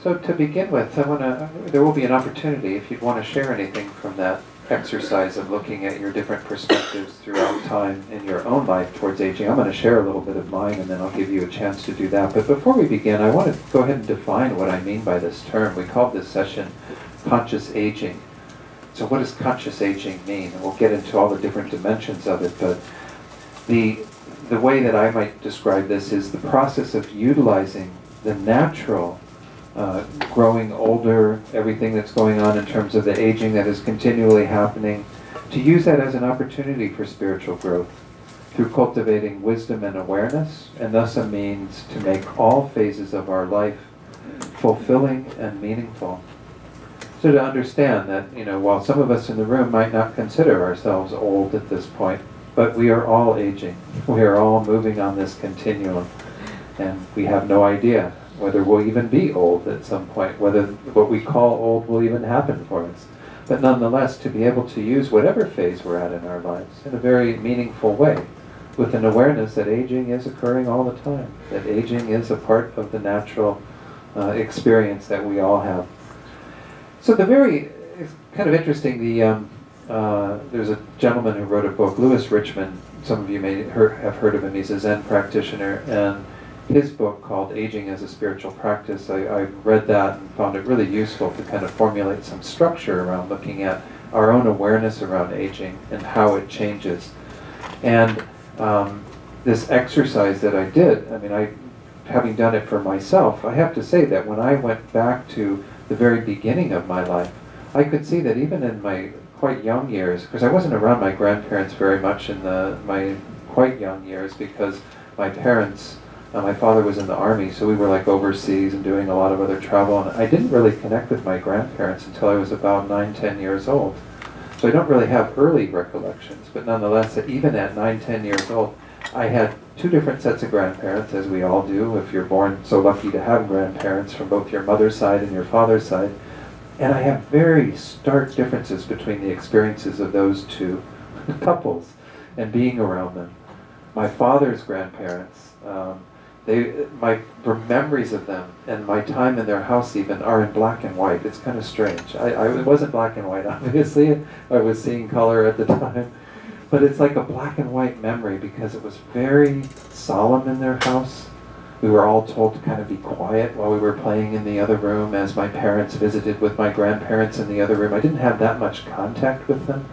So to begin with, there will be an opportunity if you'd want to share anything from that exercise of looking at your different perspectives throughout time in your own life towards aging. I'm going to share a little bit of mine and then I'll give you a chance to do that. But before we begin, I want to go ahead and define what I mean by this term. We called this session conscious aging. So what does conscious aging mean? And we'll get into all the different dimensions of it, but the way that I might describe this is the process of utilizing the natural growing older, everything that's going on in terms of the aging that is continually happening, to use that as an opportunity for spiritual growth through cultivating wisdom and awareness, and thus a means to make all phases of our life fulfilling and meaningful. So to understand that, while some of us in the room might not consider ourselves old at this point, but we are all aging. We are all moving on this continuum, and we have no idea whether we'll even be old at some point, whether what we call old will even happen for us. But nonetheless, to be able to use whatever phase we're at in our lives in a very meaningful way, with an awareness that aging is occurring all the time, that aging is a part of the natural experience that we all have. So it's kind of interesting, there's a gentleman who wrote a book, Louis Richmond, some of you may have heard of him, he's a Zen practitioner, and his book called Aging as a Spiritual Practice, I read that and found it really useful to kind of formulate some structure around looking at our own awareness around aging and how it changes. And this exercise that I did, having done it for myself, I have to say that when I went back to the very beginning of my life, I could see that even in my quite young years, because I wasn't around my grandparents very much in my quite young years, because my parents, my father was in the army, so we were like overseas and doing a lot of other travel, and I didn't really connect with my grandparents until I was about 9-10 years old. So I don't really have early recollections, but nonetheless, even at 9-10 years old, I had two different sets of grandparents, as we all do, if you're born so lucky to have grandparents from both your mother's side and your father's side. And I have very stark differences between the experiences of those two couples and being around them. My father's grandparents, my memories of them and my time in their house even are in black and white. It's kind of strange. It wasn't black and white, obviously. I was seeing color at the time. But it's like a black and white memory because it was very solemn in their house. We were all told to kind of be quiet while we were playing in the other room as my parents visited with my grandparents in the other room. I didn't have that much contact with them.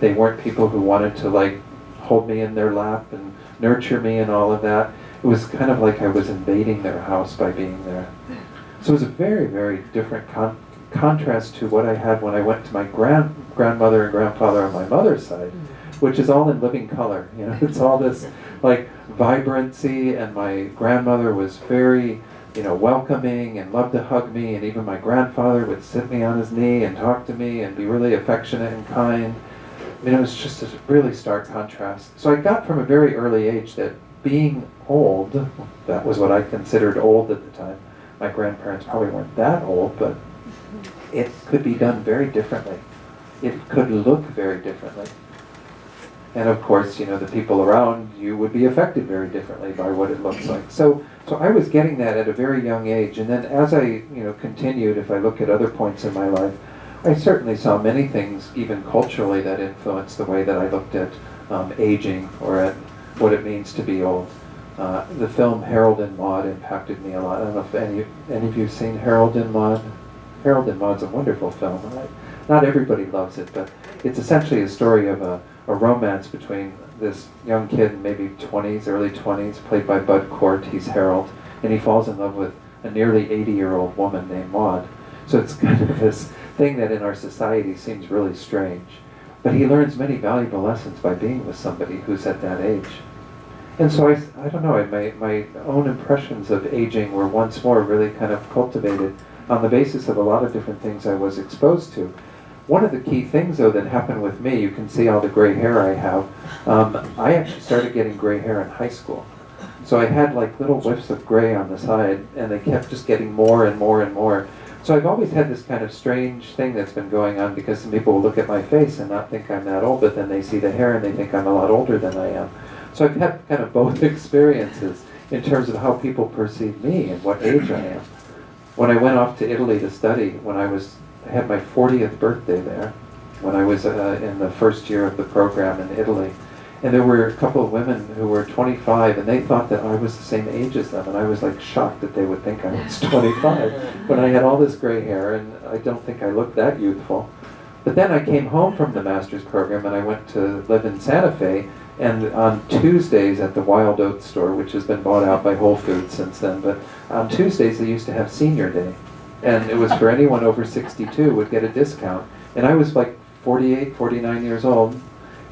They weren't people who wanted to hold me in their lap and nurture me and all of that. It was kind of like I was invading their house by being there. So it was a very, very different contrast to what I had when I went to my grandmother and grandfather on my mother's side, which is all in living color. It's all this vibrancy, and my grandmother was very, welcoming and loved to hug me, and even my grandfather would sit me on his knee and talk to me and be really affectionate and kind. It was just a really stark contrast. So I got from a very early age that being old, that was what I considered old at the time. My grandparents probably weren't that old, but it could be done very differently. It could look very differently. And of course, the people around you would be affected very differently by what it looks like. So I was getting that at a very young age. And then as I, continued, if I look at other points in my life, I certainly saw many things, even culturally, that influenced the way that I looked at aging or at what it means to be old. The film Harold and Maude impacted me a lot. I don't know if any of you have seen Harold and Maude. Harold and Maude's a wonderful film. Not everybody loves it, but it's essentially a story of a romance between this young kid, maybe 20s, early 20s, played by Bud Cort. He's Harold, and he falls in love with a nearly 80-year-old woman named Maude. So it's kind of this thing that in our society seems really strange. But he learns many valuable lessons by being with somebody who's at that age. And so I don't know, my own impressions of aging were once more really kind of cultivated on the basis of a lot of different things I was exposed to. One of the key things, though, that happened with me, you can see all the gray hair I have, I actually started getting gray hair in high school. So I had little whiffs of gray on the side, and they kept just getting more and more and more. So I've always had this kind of strange thing that's been going on, because some people will look at my face and not think I'm that old, but then they see the hair and they think I'm a lot older than I am. So I've had kind of both experiences in terms of how people perceive me and what age I am. When I went off to Italy to study, I had my 40th birthday there, when I was in the first year of the program in Italy. And there were a couple of women who were 25, and they thought that I was the same age as them, and I was like shocked that they would think I was 25 when I had all this gray hair, and I don't think I looked that youthful. But then I came home from the master's program, and I went to live in Santa Fe, and on Tuesdays at the Wild Oats store, which has been bought out by Whole Foods since then, but on Tuesdays they used to have Senior Day, and it was for anyone over 62 would get a discount, and I was like 48, 49 years old,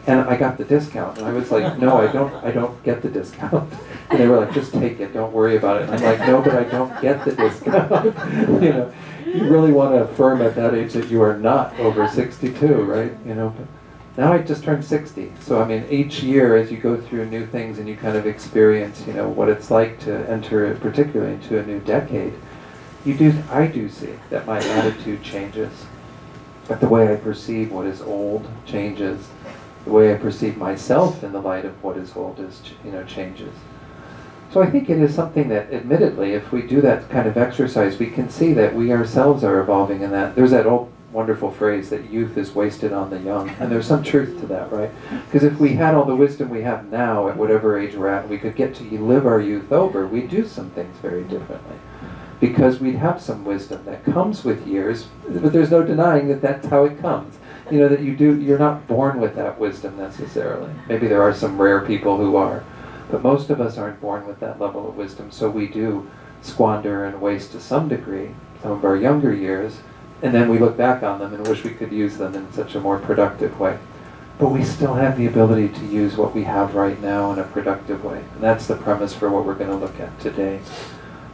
and I got the discount, and I was like, no, I don't get the discount. And they were like, just take it, don't worry about it. And I'm like, no, but I don't get the discount. You know, you really want to affirm at that age that you are not over 62, right? You know, but now I just turned 60. So I mean, each year as you go through new things and you kind of experience, you know, what it's like to enter, particularly into a new decade, I do see that my attitude changes, that the way I perceive what is old changes. The way I perceive myself in the light of what is old changes. So I think it is something that, admittedly, if we do that kind of exercise, we can see that we ourselves are evolving in that. There's that old wonderful phrase that youth is wasted on the young, and there's some truth to that, right? Because if we had all the wisdom we have now, at whatever age we're at, we could get to live our youth over, we'd do some things very differently. Because we'd have some wisdom that comes with years, but there's no denying that that's how it comes. You know, that you're not born with that wisdom necessarily. Maybe there are some rare people who are, but most of us aren't born with that level of wisdom, so we do squander and waste to some degree some of our younger years, and then we look back on them and wish we could use them in such a more productive way. But we still have the ability to use what we have right now in a productive way, and that's the premise for what we're going to look at today.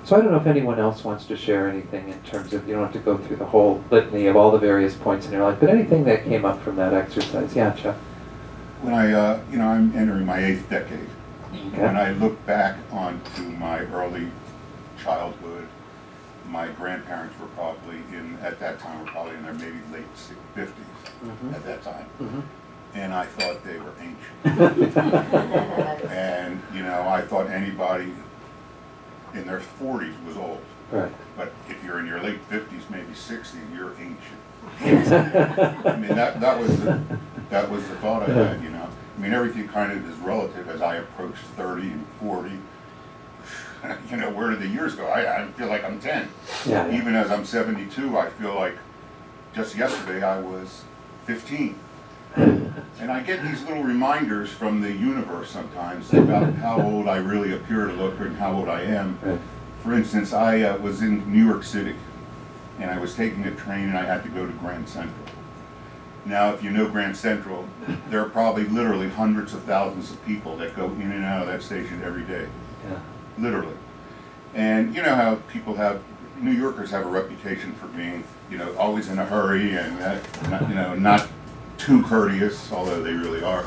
So I don't know if anyone else wants to share anything in terms of, you don't have to go through the whole litany of all the various points in your life, but anything that came up from that exercise. Yeah, Chuck? When I'm entering my 8th decade. Okay. When I look back onto my early childhood, my grandparents were probably at that time, in their maybe late 50s at that time. Mm-hmm. And I thought they were ancient. And, I thought anybody in their 40s was old. Right. But if you're in your late 50s, maybe 60, you're ancient. I mean, that was the thought I had, I mean, everything kind of is relative as I approach 30 and 40. Where do the years go? I feel like I'm 10. Yeah. Even as I'm 72, I feel like just yesterday I was 15. And I get these little reminders from the universe sometimes about how old I really appear to look and how old I am. Right. For instance, I was in New York City, and I was taking a train, and I had to go to Grand Central. Now, if you know Grand Central, there are probably literally hundreds of thousands of people that go in and out of that station every day. Yeah. Literally. And you know how New Yorkers have a reputation for being, always in a hurry and, not too courteous, although they really are.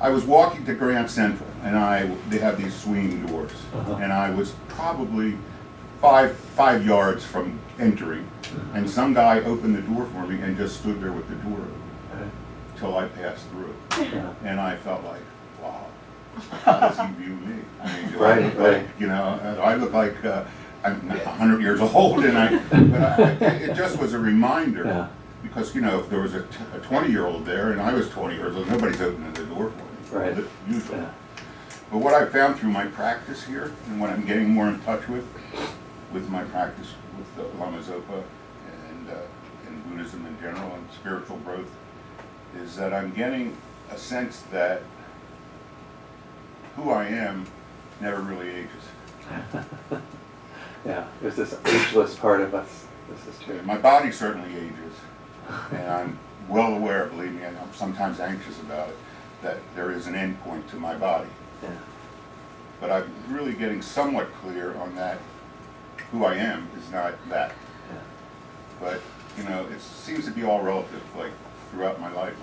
I was walking to Grand Central, and they have these swinging doors, and I was probably five yards from entering, and some guy opened the door for me and just stood there with the door open till I passed through, and I felt like, wow, how does he view me? I mean, do I look like, I look like I'm 100 years old, and it just was a reminder. Yeah. Because, if there was a 20-year-old there and I was 20 years old, nobody's opening the door for me, right. Usually. Yeah. But what I found through my practice here, and what I'm getting more in touch with my practice with the Lama Zopa and Buddhism in general and spiritual growth, is that I'm getting a sense that who I am never really ages. Yeah, there's this ageless part of us. This is true. My body certainly ages. And I'm well aware, believe me, and I'm sometimes anxious about it, that there is an end point to my body. Yeah. But I'm really getting somewhat clear on that who I am is not that. Yeah. But, it seems to be all relative, like throughout my life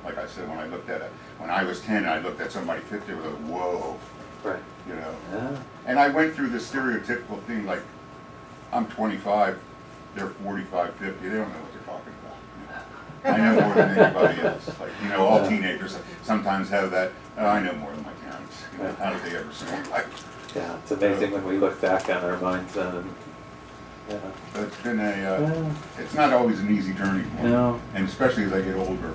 like I said, when I looked at it, when I was 10 and I looked at somebody 50, it was like, whoa. Right. Yeah. And I went through this stereotypical thing, like, I'm 25, they're 45, 50, they don't know what they're talking about. I know more than anybody else. Like, all teenagers sometimes have that, I know more than my parents. How did they ever see me? Yeah, it's amazing when we look back on our minds then. Yeah. But it's been Yeah. it's not always an easy journey for me. No. And especially as I get older.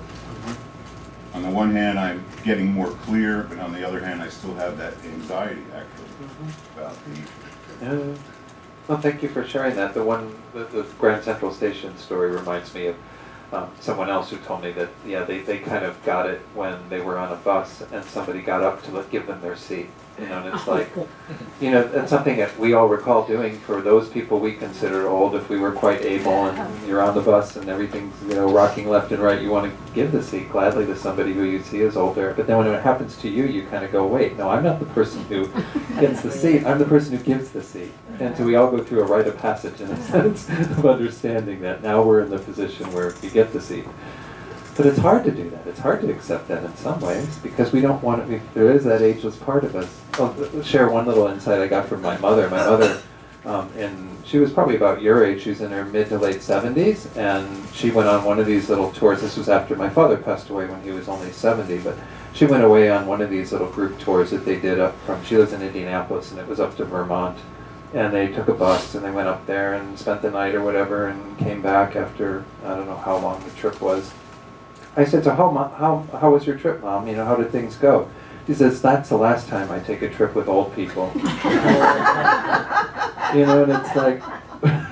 On the one hand, I'm getting more clear, but on the other hand, I still have that anxiety actually about the Yeah. Well, thank you for sharing that. The Grand Central Station story reminds me of someone else who told me that, yeah, they kind of got it when they were on a bus and somebody got up to give them their seat. And it's like, that's something that we all recall doing for those people we consider old. If we were quite able and you're on the bus and everything's, rocking left and right, you want to give the seat gladly to somebody who you see is older. But then when it happens to you, you kind of go, wait, no, I'm not the person who gets the seat, I'm the person who gives the seat. And so we all go through a rite of passage in a sense of understanding that now we're in the position where we get the seat. But it's hard to do that. It's hard to accept that in some ways because we don't want to. There is that ageless part of us. I'll share one little insight I got from my mother. My mother, and she was probably about your age. She was in her mid to late 70s, and she went on one of these little tours. This was after my father passed away when he was only 70, but she went away on one of these little group tours that they did up from. She lives in Indianapolis, and it was up to Vermont. And they took a bus and they went up there and spent the night or whatever, and came back after I don't know how long the trip was. I said, so how was your trip, Mom? How did things go? She says, that's the last time I take a trip with old people. And it's like,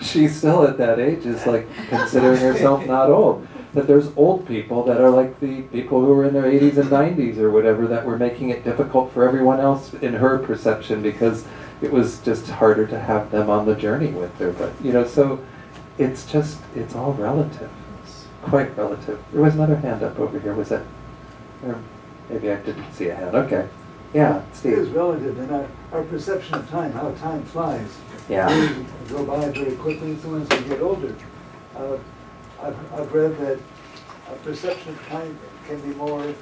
she's still at that age, is like considering herself not old. That there's old people that are like the people who were in their 80s and 90s or whatever that were making it difficult for everyone else in her perception because it was just harder to have them on the journey with her. But, so it's all relative. Quite relative. There was another hand up over here. Was that? Or maybe I didn't see a hand. Okay. Yeah, Steve. It is relative in our perception of time, how time flies. Yeah. We go by very quickly as soon as we get older. I've read that a perception of time can be more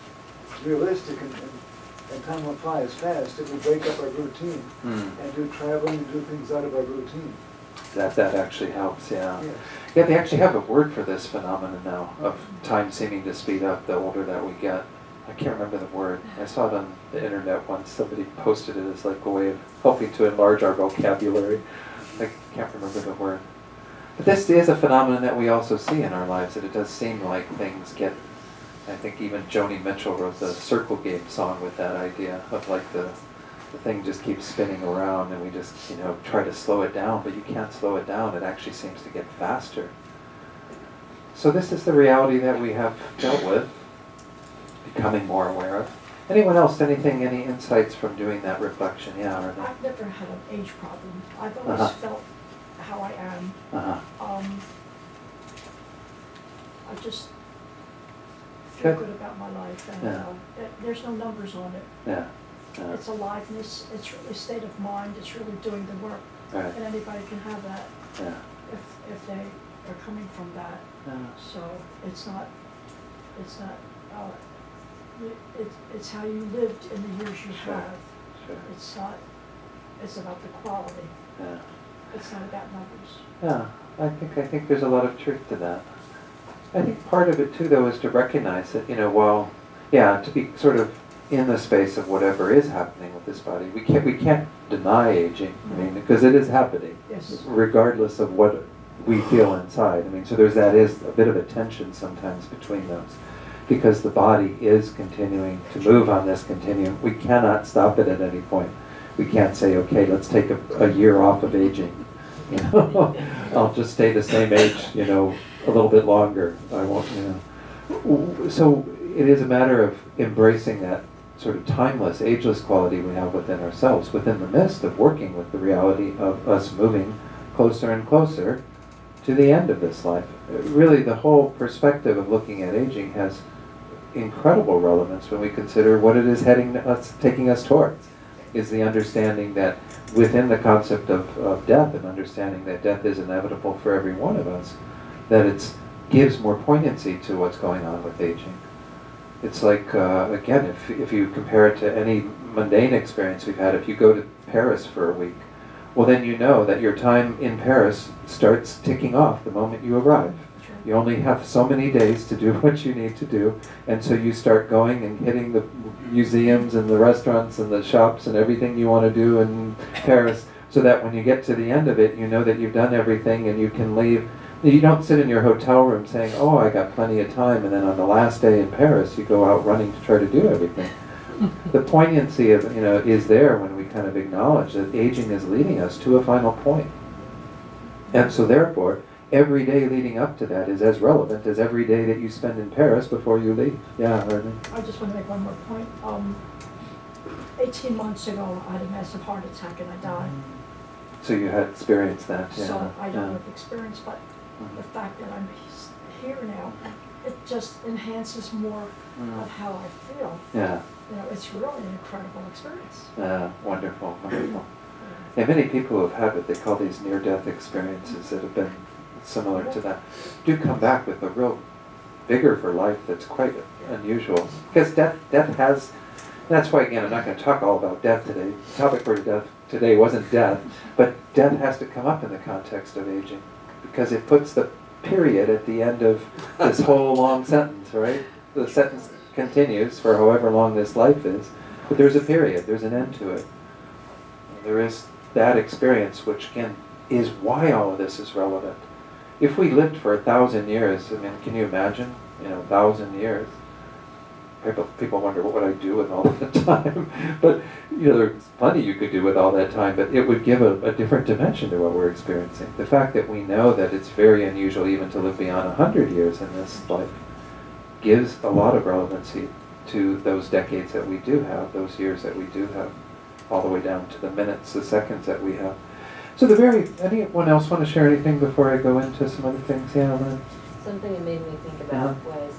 realistic and time will fly as fast if we break up our routine and do traveling and do things out of our routine. That actually helps, yeah. Yes. Yeah, they actually have a word for this phenomenon now of time seeming to speed up the older that we get. I can't remember the word. I saw it on the internet once. Somebody posted it as like a way of helping to enlarge our vocabulary. I can't remember the word. But this is a phenomenon that we also see in our lives, that it does seem like things get, I think even Joni Mitchell wrote the Circle Game song with that idea of like the thing just keeps spinning around and we just, try to slow it down, but you can't slow it down. It actually seems to get faster. So this is the reality that we have dealt with, becoming more aware of. Anyone else, any insights from doing that reflection? Yeah, or no? I've never had an age problem. I've always felt how I am. I just feel good about my life, and there's no numbers on it. Yeah. It's aliveness, it's really state of mind, it's really doing the work. Right. And anybody can have that Yeah. if they are coming from that. Yeah. So it's how you lived in the years you Sure. have. Sure. It's about the quality. Yeah. It's not about numbers. Yeah. I think there's a lot of truth to that. I think part of it too, though, is to recognize that, to be sort of in the space of whatever is happening with this body. We can't deny aging. Because it is happening, Yes. regardless of what we feel inside. So there is a bit of a tension sometimes between those, because the body is continuing to move on this continuum. We cannot stop it at any point. We can't say, okay, let's take a year off of aging. I'll just stay the same age, a little bit longer. I won't, So it is a matter of embracing that sort of timeless, ageless quality we have within ourselves, within the midst of working with the reality of us moving closer and closer to the end of this life. Really, the whole perspective of looking at aging has incredible relevance when we consider what it is taking us towards, is the understanding that within the concept of death, and understanding that death is inevitable for every one of us, that it gives more poignancy to what's going on with aging. It's like, again, if you compare it to any mundane experience we've had, if you go to Paris for a week, well then you know that your time in Paris starts ticking off the moment you arrive. Sure. You only have so many days to do what you need to do, and so you start going and hitting the museums and the restaurants and the shops and everything you want to do in Paris so that when you get to the end of it, you know that you've done everything and you can leave. You don't sit in your hotel room saying, oh, I got plenty of time, and then on the last day in Paris, you go out running to try to do everything. The poignancy of, is there when we kind of acknowledge that aging is leading us to a final point. And so therefore, every day leading up to that is as relevant as every day that you spend in Paris before you leave. Yeah, Arlene? I just want to make one more point. 18 months ago, I had a massive heart attack and I died. So you had experienced that, yeah. So I don't yeah. have experience, but the Mhm. fact that I'm here now, it just enhances more of how I feel. Yeah, It's really an incredible experience. wonderful, wonderful. And many people who have had what they call these near-death experiences that have been similar to that do come back with a real vigor for life that's quite unusual. Because death has, that's why, again, I'm not going to talk all about death today. The topic for death today wasn't death, but death has to come up in the context of aging, because it puts the period at the end of this whole long sentence, right? The sentence continues for however long this life is, but there's a period, there's an end to it. There is that experience, which again is why all of this is relevant. If we lived for 1,000 years, I mean, can you imagine, 1,000 years? People wonder, what would I do with all that time? But, there's plenty you could do with all that time, but it would give a different dimension to what we're experiencing. The fact that we know that it's very unusual even to live beyond 100 years in this life gives a lot of relevancy to those decades that we do have, those years that we do have, all the way down to the minutes, the seconds that we have. So anyone else want to share anything before I go into some other things? Yeah, Lynn? Something it made me think about was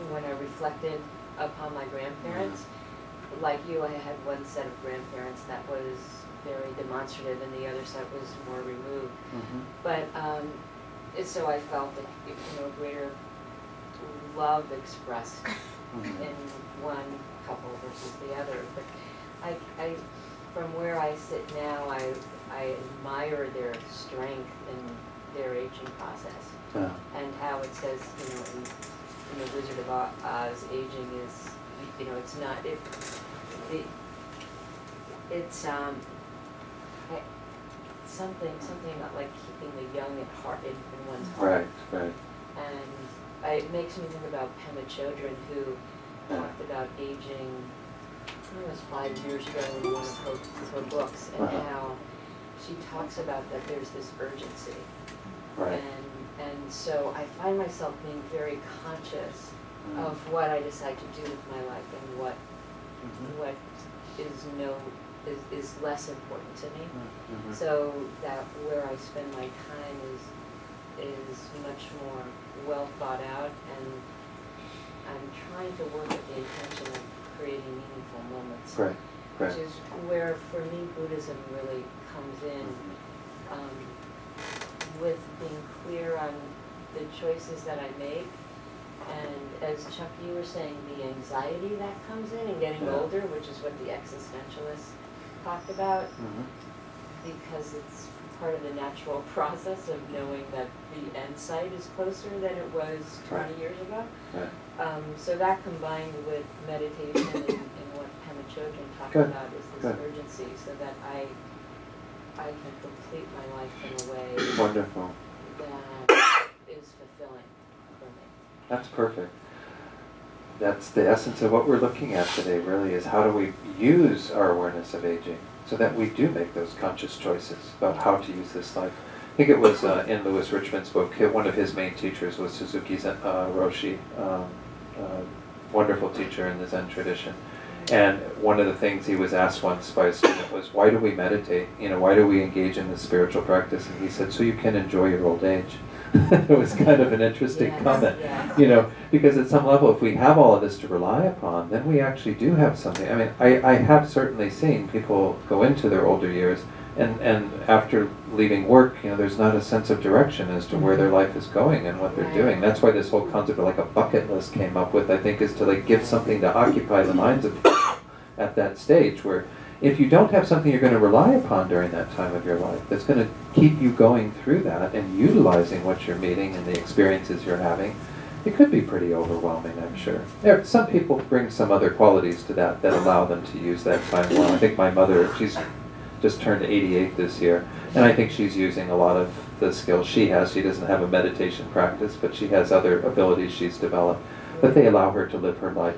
when I reflected upon my grandparents. Like you, I had one set of grandparents that was very demonstrative and the other set was more removed. Mm-hmm. But so I felt that, greater love expressed in one couple versus the other. But I from where I sit now, I admire their strength in their aging process. Yeah. And how it says, in the Wizard of Oz, aging is, it's not, it's something about like keeping the young at heart in one's heart. Right. And it makes me think about Pema Chodron, who talked about aging, I think it was 5 years ago in one of her books, and how she talks about that there's this urgency. Right. And so I find myself being very conscious of what I decide to do with my life and what is less important to me. Mm-hmm. So that where I spend my time is much more well thought out, and I'm trying to work with the intention of creating meaningful moments. Right. Which is where, for me, Buddhism really comes in, with being clear on the choices that I make. And as Chuck, you were saying, the anxiety that comes in getting older, which is what the existentialists talked about, because it's part of the natural process of knowing that the end sight is closer than it was 20 years ago. Right. So that combined with meditation and what Pema Chodron talked Good. about is this urgency, so that I can complete my life in a way Wonderful. that is fulfilling for me. That's perfect. That's the essence of what we're looking at today, really, is how do we use our awareness of aging so that we do make those conscious choices about how to use this life. I think it was in Louis Richmond's book, one of his main teachers was Suzuki Roshi, wonderful teacher in the Zen tradition. And one of the things he was asked once by a student was, why do we meditate? Why do we engage in this spiritual practice? And he said, so you can enjoy your old age. It was kind of an interesting comment, because at some level, if we have all of this to rely upon, then we actually do have something. I mean, I have certainly seen people go into their older years, and after leaving work, there's not a sense of direction as to where their life is going and what they're doing. That's why this whole concept of like a bucket list came up with, I think, is to like give something to occupy the minds of people at that stage, where if you don't have something you're going to rely upon during that time of your life that's going to keep you going through that and utilizing what you're meeting and the experiences you're having, it could be pretty overwhelming, I'm sure. Some people bring some other qualities to that allow them to use that time well. I think my mother, she's just turned 88 this year. And I think she's using a lot of the skills she has. She doesn't have a meditation practice, but she has other abilities she's developed. But they allow her to live her life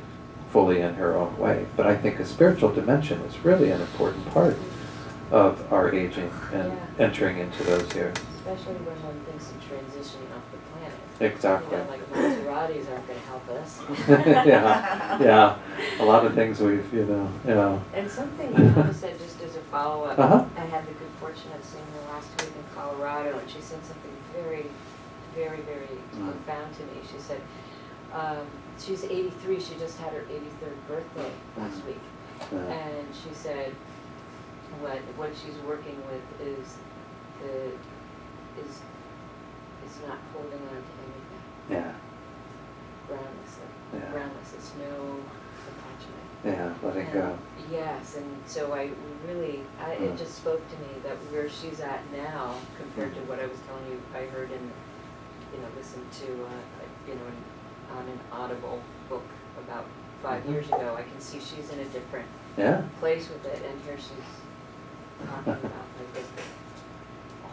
fully in her own way. But I think a spiritual dimension is really an important part of our aging and Yeah. entering into those years. Especially when one thinks of transitioning off the planet. Exactly. You know, like Maseratis aren't gonna help us. Yeah. A lot of things we've, And something Hannah said, just as a follow-up, Uh-huh. I had the good fortune of seeing her last week in Colorado, and she said something very, very, very profound to me. She said, she's 83, she just had her 83rd birthday last week. And she said, what she's working with is not holding on to anything. Yeah. Yeah. Groundless, it's no attachment. Yeah, letting go. Yes, and so it just spoke to me that where she's at now compared to what I was telling you, I heard listened to, on an Audible book about 5 years ago. I can see she's in a different Yeah. place with it, and here she's talking about like this,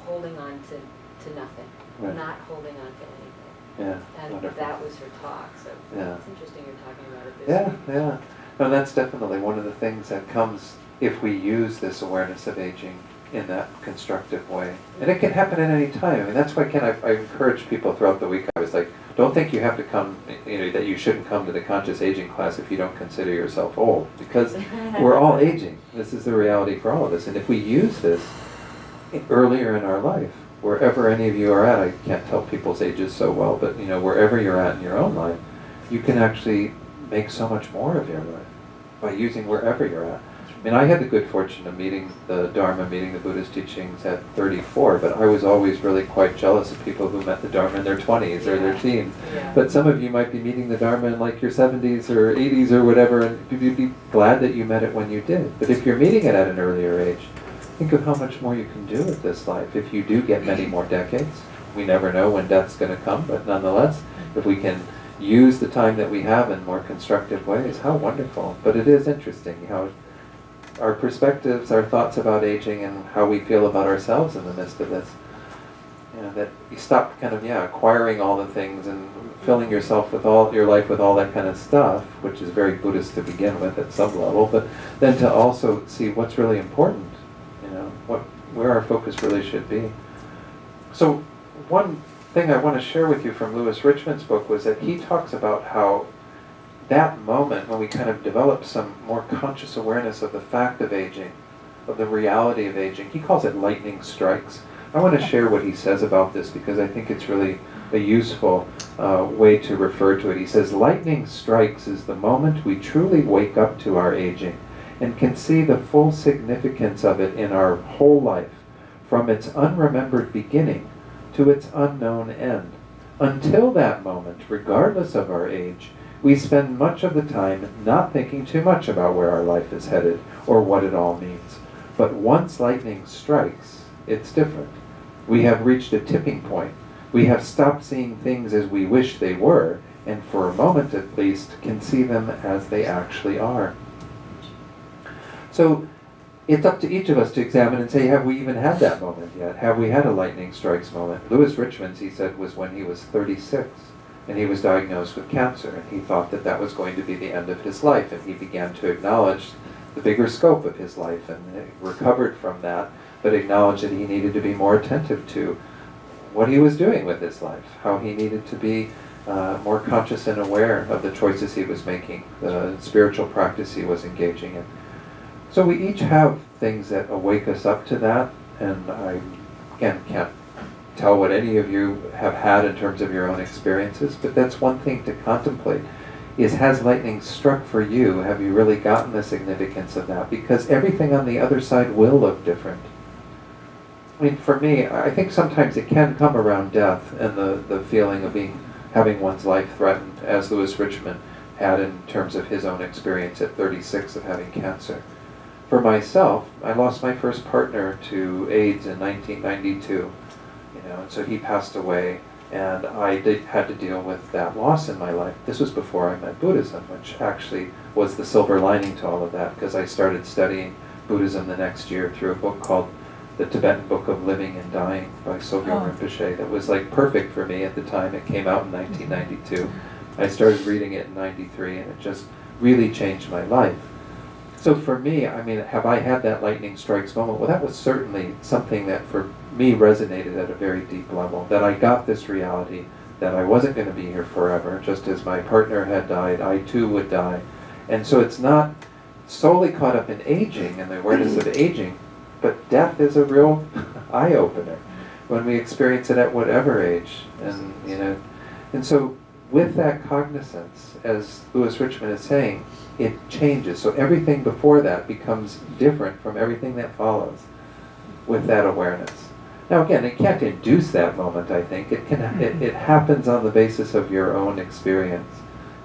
holding on to nothing, Right. not holding on to anything. Yeah. And Wonderful. that was her talk, so Yeah. it's interesting you're talking about it this Yeah, week. yeah. No, that's definitely one of the things that comes if we use this awareness of aging in that constructive way. And it can happen at any time. I mean, that's why, Ken, I encourage people throughout the week. I was like, don't think you have to come, that you shouldn't come to the conscious aging class if you don't consider yourself old. Because we're all aging. This is the reality for all of us. And if we use this earlier in our life, wherever any of you are at, I can't tell people's ages so well, but wherever you're at in your own life, you can actually make so much more of your life by using wherever you're at. I mean, I had the good fortune of meeting the Dharma, meeting the Buddhist teachings at 34, but I was always really quite jealous of people who met the Dharma in their 20s or their teens. Yeah. But some of you might be meeting the Dharma in like your 70s or 80s or whatever, and you'd be glad that you met it when you did. But if you're meeting it at an earlier age, think of how much more you can do with this life if you do get many more decades. We never know when death's going to come, but nonetheless, if we can use the time that we have in more constructive ways, how wonderful. But it is interesting how our perspectives, our thoughts about aging and how we feel about ourselves in the midst of this. That you stop kind of, acquiring all the things and filling yourself with all your life with all that kind of stuff, which is very Buddhist to begin with at some level, but then to also see what's really important, where our focus really should be. So one thing I want to share with you from Louis Richmond's book was that he talks about how that moment when we kind of develop some more conscious awareness of the fact of aging, of the reality of aging, he calls it lightning strikes. I want to share what he says about this because I think it's really a useful way to refer to it. He says, lightning strikes is the moment we truly wake up to our aging and can see the full significance of it in our whole life, from its unremembered beginning to its unknown end. Until that moment, regardless of our age, we spend much of the time not thinking too much about where our life is headed or what it all means. But once lightning strikes, it's different. We have reached a tipping point. We have stopped seeing things as we wish they were, and for a moment at least, can see them as they actually are. So it's up to each of us to examine and say, have we even had that moment yet? Have we had a lightning strikes moment? Louis Richmond's, he said, was when he was 36. And he was diagnosed with cancer, and he thought that that was going to be the end of his life, and he began to acknowledge the bigger scope of his life, and recovered from that, but acknowledged that he needed to be more attentive to what he was doing with his life, how he needed to be more conscious and aware of the choices he was making, the spiritual practice he was engaging in. So we each have things that awake us up to that, and I, again, can't tell what any of you have had in terms of your own experiences, but that's one thing to contemplate, is has lightning struck for you? Have you really gotten the significance of that? Because everything on the other side will look different. I mean, for me, I think sometimes it can come around death and the feeling of having one's life threatened, as Louis Richmond had in terms of his own experience at 36 of having cancer. For myself, I lost my first partner to AIDS in 1992. And so he passed away, and I had to deal with that loss in my life. This was before I met Buddhism, which actually was the silver lining to all of that, because I started studying Buddhism the next year through a book called The Tibetan Book of Living and Dying by Sogyal Oh. Rinpoche that was like perfect for me at the time. It came out in 1992. I started reading it in 93 and it just really changed my life. So for me, I mean, have I had that lightning strikes moment? Well, that was certainly something that for me resonated at a very deep level, that I got this reality that I wasn't going to be here forever, just as my partner had died, I too would die. And so it's not solely caught up in aging and the awareness of aging, but death is a real eye-opener when we experience it at whatever age. And, you know, and so with that cognizance, as Louis Richmond is saying, it changes. So everything before that becomes different from everything that follows with that awareness. Now again, it can't induce that moment, I think. It can. It happens on the basis of your own experience.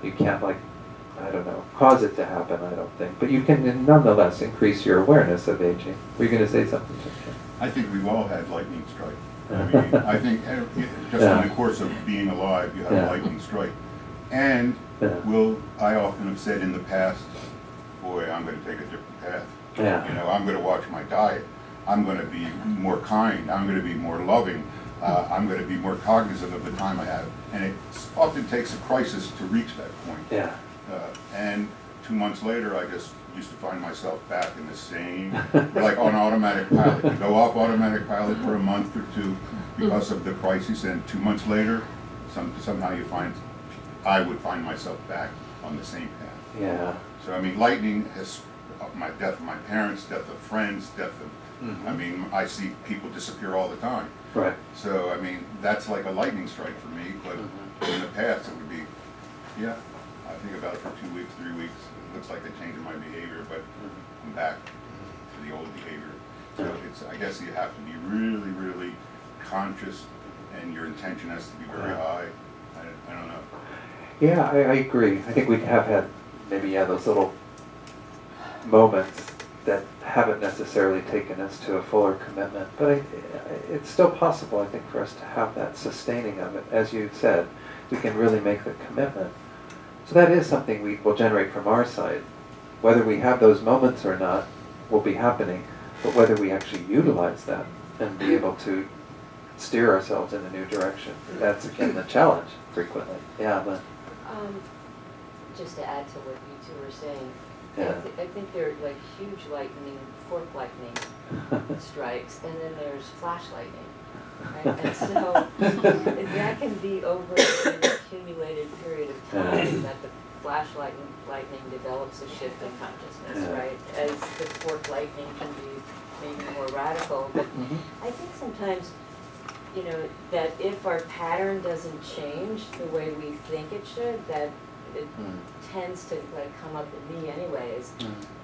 You can't, like, I don't know, cause it to happen, I don't think. But you can nonetheless increase your awareness of aging. Were you going to say something? I think we've all had lightning strike. I mean, I think just in the course of being alive, you have a lightning strike. And I often have said in the past, boy, I'm going to take a different path. Yeah. You know, I'm going to watch my diet. I'm going to be more kind. I'm going to be more loving. I'm going to be more cognizant of the time I have. And it often takes a crisis to reach that point. Yeah. And 2 months later, I just used to find myself back in the same, like on automatic pilot. You go off automatic pilot for a month or two because of the crisis, and 2 months later, somehow I would find myself back on the same path. Yeah. So I mean, lightning has my death of my parents, death of friends, death of. I mean, I see people disappear all the time. Right. So I mean, that's like a lightning strike for me. But in the past, it would be, yeah. I think about it for 2 weeks, 3 weeks. It looks like a change in my behavior, but I'm back to the old behavior. So I guess you have to be really, really conscious, and your intention has to be very high. I don't know. Yeah, I agree. I think we have had maybe, those little moments that haven't necessarily taken us to a fuller commitment. But it's still possible, I think, for us to have that sustaining of it. As you said, we can really make the commitment. So that is something we will generate from our side. Whether we have those moments or not will be happening, but whether we actually utilize that and be able to steer ourselves in a new direction, that's again the challenge frequently. Yeah, but Just to add to what you two were saying, Yeah. I think there are like huge lightning, fork lightning strikes, and then there's flash lightning. Right? And so that can be over an accumulated period of time that the flash lightning develops a shift in consciousness, right? As the fork lightning can be maybe more radical, but I think sometimes, you know, that if our pattern doesn't change the way we think it should, that it tends to like come up in me anyways.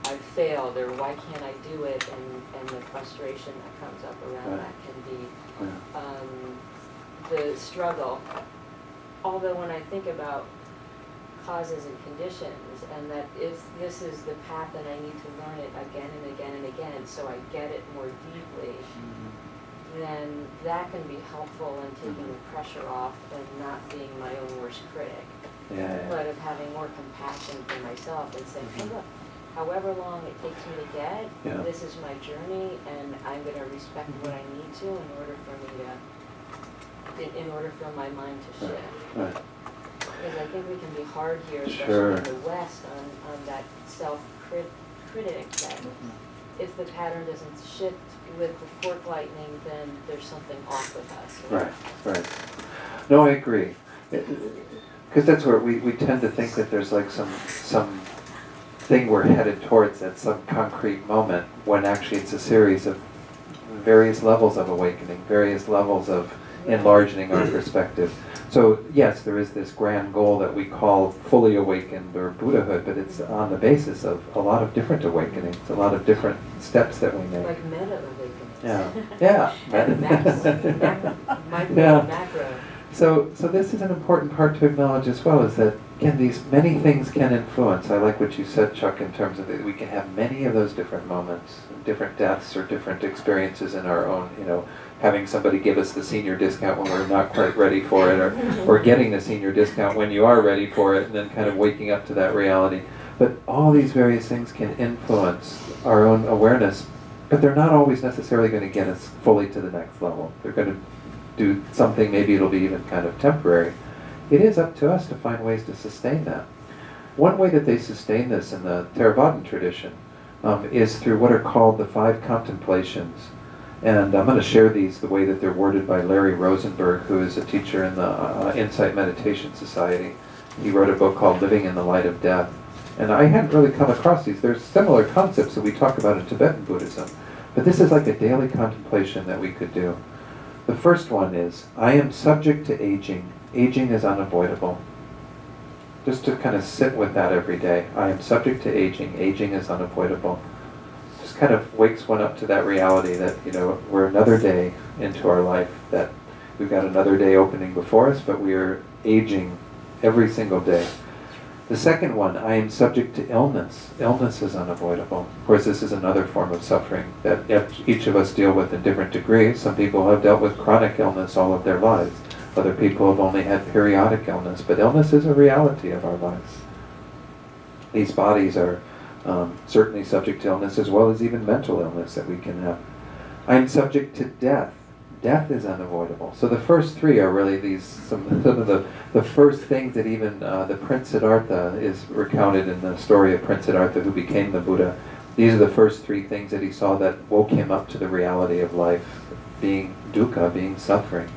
I failed, or why can't I do it, and the frustration that comes up around that can be the struggle. Although when I think about causes and conditions, and that if this is the path and I need to learn it again and again and again so I get it more deeply, then that can be helpful in taking the pressure off and not being my own worst critic. But of having more compassion for myself and saying, hey look, however long it takes me to get, this is my journey, and I'm going to respect what I need to in order for me to, in order for my mind to shift. Because I think we can be hard here, especially in the West, on that self-critic that if the pattern doesn't shift with the fork lightning, then there's something off with us. Right. No, I agree. Because that's where we tend to think that there's like some thing we're headed towards at some concrete moment, when actually it's a series of various levels of awakening, various levels of enlarging our perspective. So yes, there is this grand goal that we call fully awakened or Buddhahood, but it's on the basis of a lot of different awakenings, a lot of different steps that we make. Like meta awakenings. Yeah. And micro, macro. So this is an important part to acknowledge as well, is that, again, these many things can influence. I like what you said, Chuck, in terms of that we can have many of those different moments, different deaths or different experiences in our own, having somebody give us the senior discount when we're not quite ready for it, or getting the senior discount when you are ready for it, and then kind of waking up to that reality. But all these various things can influence our own awareness, but they're not always necessarily going to get us fully to the next level. They're going to do something, maybe it'll be even kind of temporary. It is up to us to find ways to sustain that. One way that they sustain this in the Theravadan tradition is through what are called the 5 contemplations. And I'm going to share these the way that they're worded by Larry Rosenberg, who is a teacher in the Insight Meditation Society. He wrote a book called Living in the Light of Death. And I hadn't really come across these. There's similar concepts that we talk about in Tibetan Buddhism. But this is like a daily contemplation that we could do. The first one is, I am subject to aging. Aging is unavoidable. Just to kind of sit with that every day. I am subject to aging. Aging is unavoidable. Just kind of wakes one up to that reality that, we're another day into our life, that we've got another day opening before us, but we are aging every single day. The second one, I am subject to illness. Illness is unavoidable. Of course, this is another form of suffering that each of us deal with in different degrees. Some people have dealt with chronic illness all of their lives. Other people have only had periodic illness, but illness is a reality of our lives. These bodies are certainly subject to illness, as well as even mental illness that we can have. I am subject to death. Death is unavoidable. So the first 3 are really some of the first things that even the Prince Siddhartha is recounted in the story of Prince Siddhartha, who became the Buddha. These are the first 3 things that he saw that woke him up to the reality of life, being dukkha, being suffering.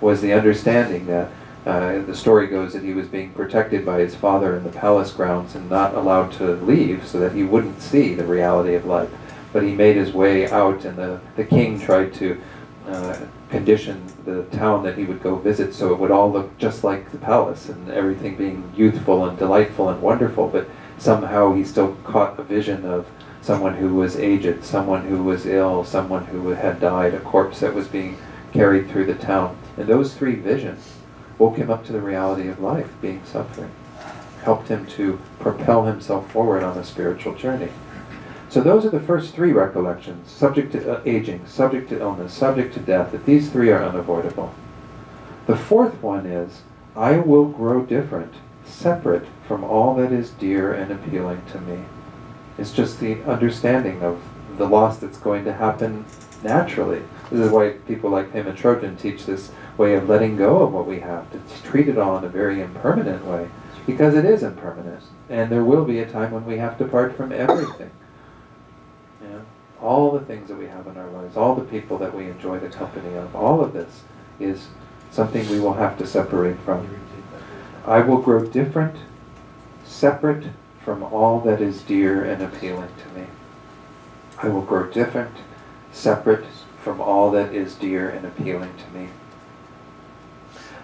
Was the understanding that the story goes that he was being protected by his father in the palace grounds and not allowed to leave so that he wouldn't see the reality of life. But he made his way out, and the king tried to condition the town that he would go visit so it would all look just like the palace and everything being youthful and delightful and wonderful, but somehow he still caught a vision of someone who was aged, someone who was ill, someone who had died, a corpse that was being carried through the town. And those 3 visions woke him up to the reality of life, being suffering, helped him to propel himself forward on a spiritual journey. So those are the first 3 recollections: subject to aging, subject to illness, subject to death, that these 3 are unavoidable. The 4th one is, I will grow different, separate from all that is dear and appealing to me. It's just the understanding of the loss that's going to happen naturally. This is why people like Pema Chodron teach this way of letting go of what we have, to treat it all in a very impermanent way, because it is impermanent, and there will be a time when we have to part from everything. All the things that we have in our lives, all the people that we enjoy the company of, all of this is something we will have to separate from. I will grow different, separate from all that is dear and appealing to me. I will grow different, separate from all that is dear and appealing to me.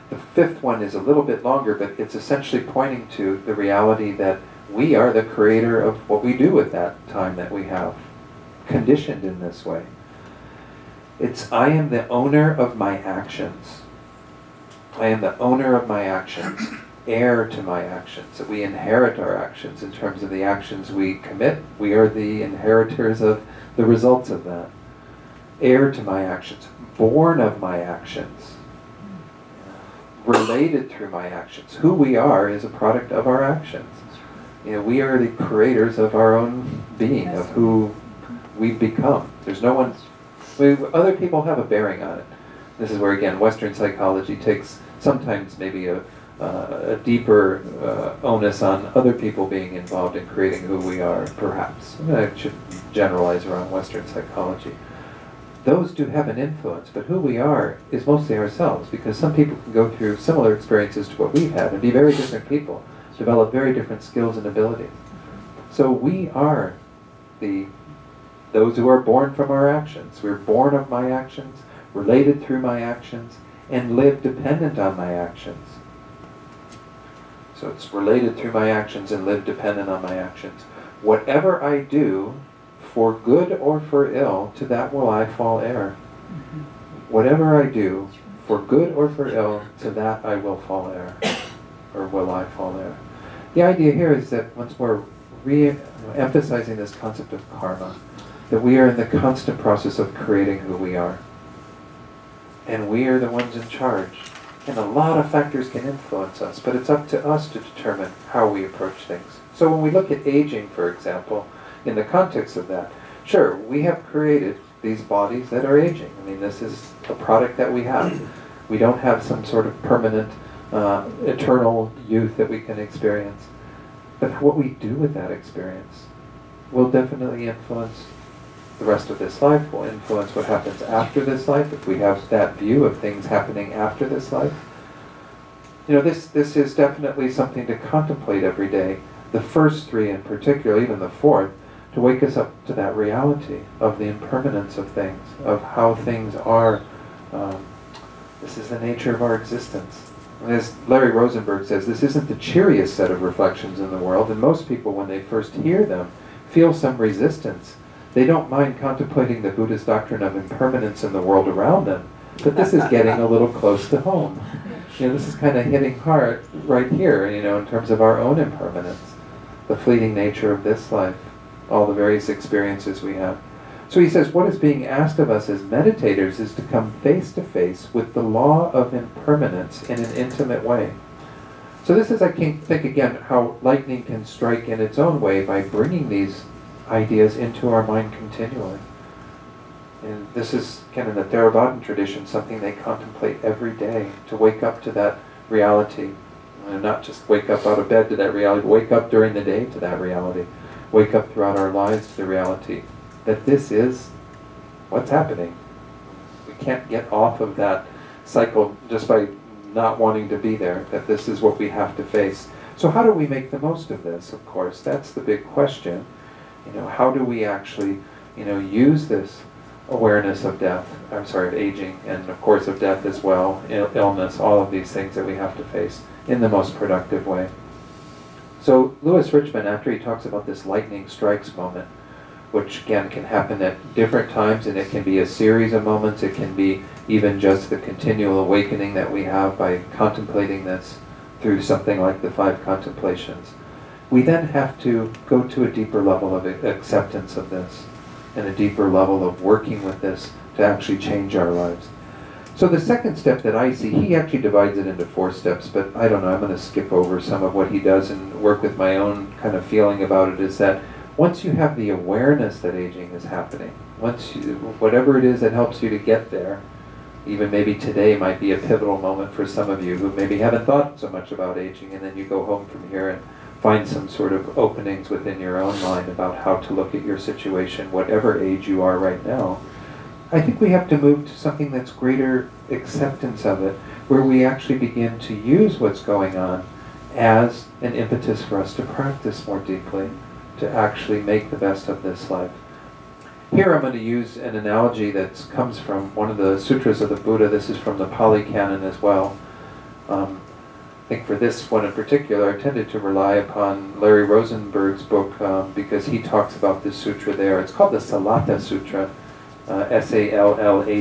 The 5th one is a little bit longer, but it's essentially pointing to the reality that we are the creator of what we do with that time that we have, conditioned in this way. It's, I am the owner of my actions. I am the owner of my actions, heir to my actions. That we inherit our actions in terms of the actions we commit. We are the inheritors of the results of that. Heir to my actions, born of my actions, related through my actions. Who we are is a product of our actions. We are the creators of our own being, of who we've become. There's no one, other people have a bearing on it. This is where, again, Western psychology takes sometimes maybe a deeper onus on other people being involved in creating who we are, perhaps. I should generalize around Western psychology. Those do have an influence, but who we are is mostly ourselves, because some people can go through similar experiences to what we've had and be very different people, develop very different skills and abilities. So we are those who are born from our actions. We're born of my actions, related through my actions, and live dependent on my actions. So it's related through my actions and live dependent on my actions. Whatever I do, for good or for ill, to that will I fall heir. Whatever I do, for good or for ill, to that I will fall heir, or will I fall heir. The idea here is that once more emphasizing this concept of karma, that we are in the constant process of creating who we are. And we are the ones in charge. And a lot of factors can influence us, but it's up to us to determine how we approach things. So when we look at aging, for example, in the context of that, sure, we have created these bodies that are aging. I mean, this is a product that we have. We don't have some sort of permanent, eternal youth that we can experience. But what we do with that experience will definitely influence the rest of this life, will influence what happens after this life, if we have that view of things happening after this life. You know, this is definitely something to contemplate every day. The first three in particular, even the fourth, to wake us up to that reality of the impermanence of things, of how things are. This is the nature of our existence. And as Larry Rosenberg says, this isn't the cheeriest set of reflections in the world, and most people, when they first hear them, feel some resistance. They don't mind contemplating the Buddhist doctrine of impermanence in the world around them, but this is getting a little close to home. You know, this is kind of hitting hard right here, you know, in terms of our own impermanence, the fleeting nature of this life, all the various experiences we have. So he says, what is being asked of us as meditators is to come face to face with the law of impermanence in an intimate way. So this is, I think again, how lightning can strike in its own way by bringing these ideas into our mind continually. And this is kind of the Theravadan tradition, something they contemplate every day, to wake up to that reality. And not just wake up out of bed to that reality, but wake up during the day to that reality. Wake up throughout our lives to the reality that this is what's happening. We can't get off of that cycle just by not wanting to be there, that this is what we have to face. So how do we make the most of this, of course? That's the big question. You know, how do we actually, you know, use this awareness of death, of aging, and of course of death as well, illness, all of these things that we have to face in the most productive way. So Louis Richmond, after he talks about this lightning strikes moment, which again can happen at different times, and it can be a series of moments, it can be even just the continual awakening that we have by contemplating this through something like the 5 contemplations. We then have to go to a deeper level of acceptance of this, and a deeper level of working with this to actually change our lives. So the second step that I see, he actually divides it into 4 steps, but I don't know, I'm going to skip over some of what he does and work with my own kind of feeling about it, is that once you have the awareness that aging is happening, once you, whatever it is that helps you to get there, even maybe today might be a pivotal moment for some of you who maybe haven't thought so much about aging, and then you go home from here and find some sort of openings within your own mind about how to look at your situation, whatever age you are right now. I think we have to move to something that's greater acceptance of it, where we actually begin to use what's going on as an impetus for us to practice more deeply, to actually make the best of this life. Here I'm going to use an analogy that comes from one of the sutras of the Buddha. This is from the Pali Canon as well. I think for this one in particular, I tended to rely upon Larry Rosenberg's book because he talks about this sutra there. It's called the Sallatha Sutra, Sallatha,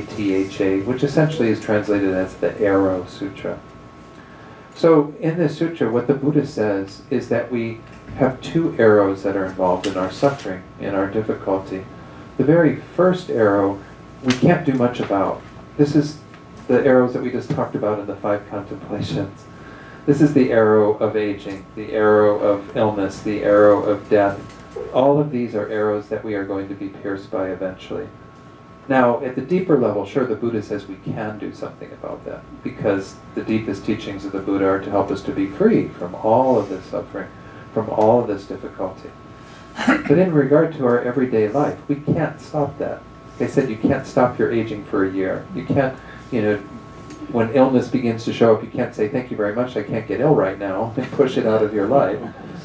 which essentially is translated as the Arrow Sutra. So in this sutra, what the Buddha says is that we have 2 arrows that are involved in our suffering, in our difficulty. The very first arrow we can't do much about. This is the arrows that we just talked about in the 5 contemplations. This is the arrow of aging, the arrow of illness, the arrow of death. All of these are arrows that we are going to be pierced by eventually. Now, at the deeper level, sure, the Buddha says we can do something about that, because the deepest teachings of the Buddha are to help us to be free from all of this suffering, from all of this difficulty. But in regard to our everyday life, we can't stop that. Like I said, you can't stop your aging for a year. You can't, when illness begins to show up, you can't say, thank you very much, I can't get ill right now, and push it out of your life,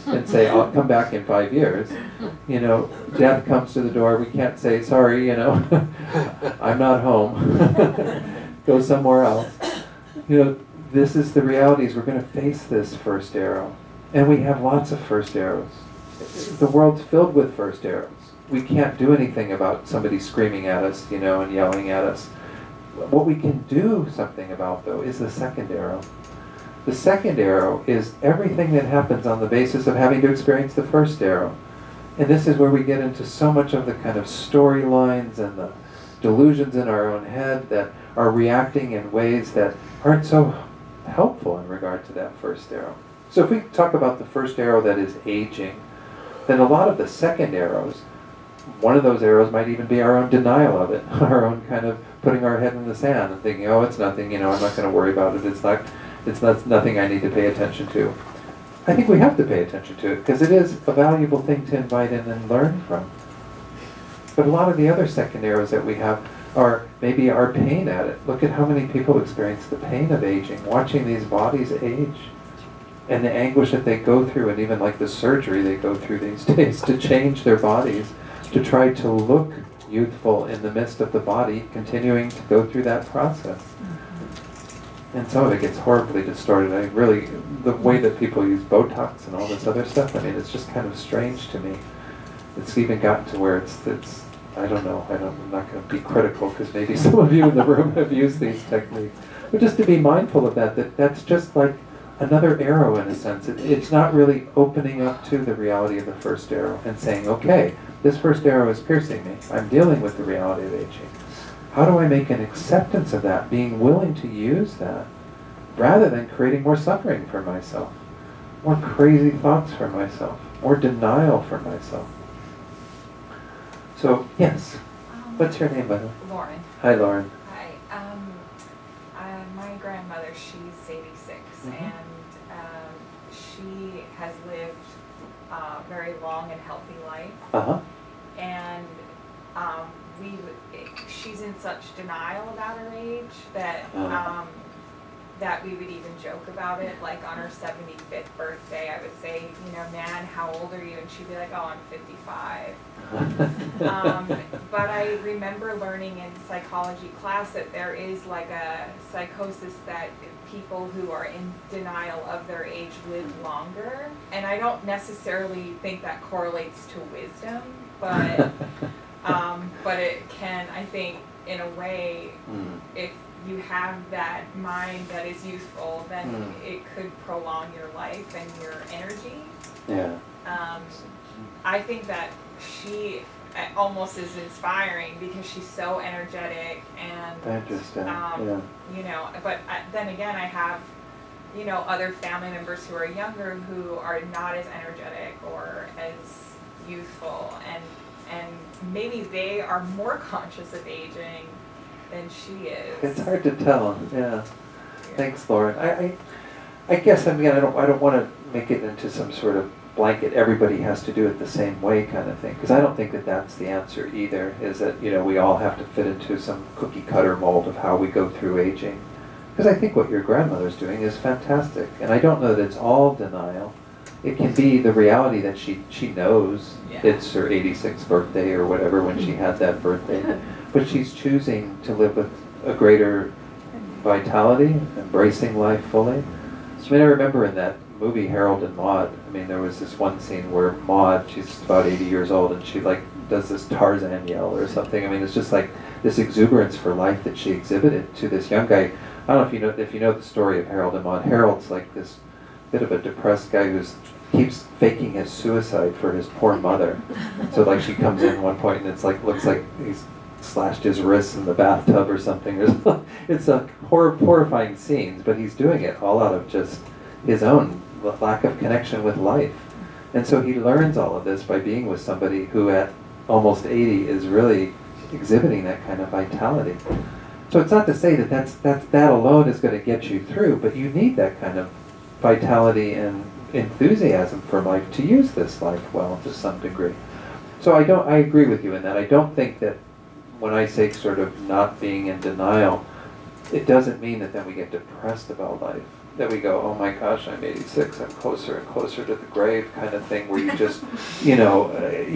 and say, I'll come back in 5 years. Death comes to the door, we can't say, sorry, I'm not home. Go somewhere else. This is the reality, is we're going to face this first arrow. And we have lots of first arrows. The world's filled with first arrows. We can't do anything about somebody screaming at us, and yelling at us. What we can do something about, though, is the second arrow. The second arrow is everything that happens on the basis of having to experience the first arrow. And this is where we get into so much of the kind of storylines and the delusions in our own head that are reacting in ways that aren't so helpful in regard to that first arrow. So if we talk about the first arrow that is aging, then a lot of the second arrows, one of those arrows might even be our own denial of it, our own kind of putting our head in the sand and thinking, oh, it's nothing, I'm not going to worry about it, it's not nothing I need to pay attention to. I think we have to pay attention to it because it is a valuable thing to invite in and learn from. But a lot of the other second arrows that we have are maybe our pain at it. Look at how many people experience the pain of aging, watching these bodies age, and the anguish that they go through, and even like the surgery they go through these days to change their bodies, to try to look youthful in the midst of the body, continuing to go through that process. And some of it gets horribly distorted. The way that people use Botox and all this other stuff, it's just kind of strange to me. It's even gotten to where it's I don't know, I'm not going to be critical because maybe some of you in the room have used these techniques. But just to be mindful of that's just like another arrow in a sense. It's not really opening up to the reality of the first arrow and saying, okay, this first arrow is piercing me. I'm dealing with the reality of aging. How do I make an acceptance of that, being willing to use that, rather than creating more suffering for myself, more crazy thoughts for myself, more denial for myself? So, yes. What's your name, by the way? Lauren. Hi, Lauren. Hi. My grandmother, she's 86, and she has lived a very long and healthy life. Uh-huh. And she's in such denial about her age that that we would even joke about it. Like on her 75th birthday, I would say, man, how old are you? And she'd be like, oh, I'm 55. But I remember learning in psychology class that there is like a psychosis that people who are in denial of their age live longer. And I don't necessarily think that correlates to wisdom, but it can, I think, in a way, if you have that mind that is youthful, then it could prolong your life and your energy. Yeah. I think that she almost is inspiring because she's so energetic and Interesting. but then again, I have other family members who are younger who are not as energetic or as youthful, and maybe they are more conscious of aging than she is. It's hard to tell. Yeah. Thanks, Lauren. I guess I don't want to make it into some sort of blanket. Everybody has to do it the same way kind of thing, because I don't think that that's the answer either. Is that we all have to fit into some cookie cutter mold of how we go through aging. Because I think what your grandmother's doing is fantastic, and I don't know that it's all denial. It can be the reality that she knows it's her 86th birthday or whatever when she had that birthday. But she's choosing to live with a greater vitality, embracing life fully. I remember in that movie Harold and Maude, there was this one scene where Maude, she's about 80 years old, and she does this Tarzan yell or something. It's just like this exuberance for life that she exhibited to this young guy. I don't know if you know the story of Harold and Maude. Harold's like this bit of a depressed guy who keeps faking his suicide for his poor mother. So she comes in one point and it's looks like he's slashed his wrists in the bathtub or something. It's a horrifying scenes, but he's doing it all out of just his own lack of connection with life. And so he learns all of this by being with somebody who at almost 80 is really exhibiting that kind of vitality. So it's not to say that alone is going to get you through, but you need that kind of vitality and enthusiasm for life to use this life well to some degree. So I agree with you in that. I don't think that when I say sort of not being in denial, it doesn't mean that then we get depressed about life. That we go, oh my gosh, I'm 86, I'm closer and closer to the grave kind of thing where you just, you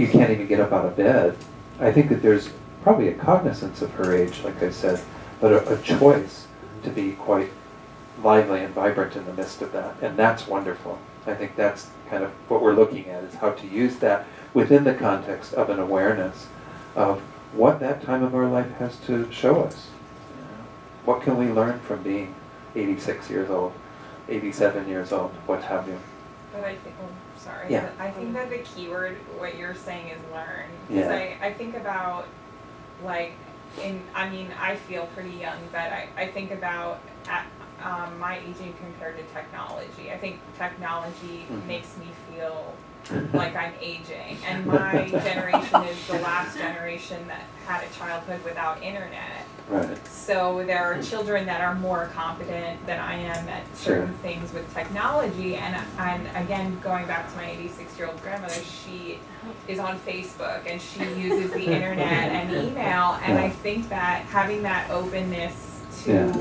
can't even get up out of bed. I think that there's probably a cognizance of her age, like I said, but a choice to be quite lively and vibrant in the midst of that. And that's wonderful. I think that's kind of what we're looking at, is how to use that within the context of an awareness of what that time of our life has to show us. What can we learn from being 86 years old, 87 years old, what have you? But I think, sorry. Yeah. I think that the key word, what you're saying, is learn. Because I think about, I feel pretty young, but I think about my aging compared to technology. I think technology Mhm. makes me feel like I'm aging, and my generation is the last generation that had a childhood without internet. Right. So there are children that are more competent than I am at certain Sure. things with technology. And again, going back to my 86-year-old grandmother, she is on Facebook and she uses the internet and email. And I Yeah. think that having that openness to Yeah.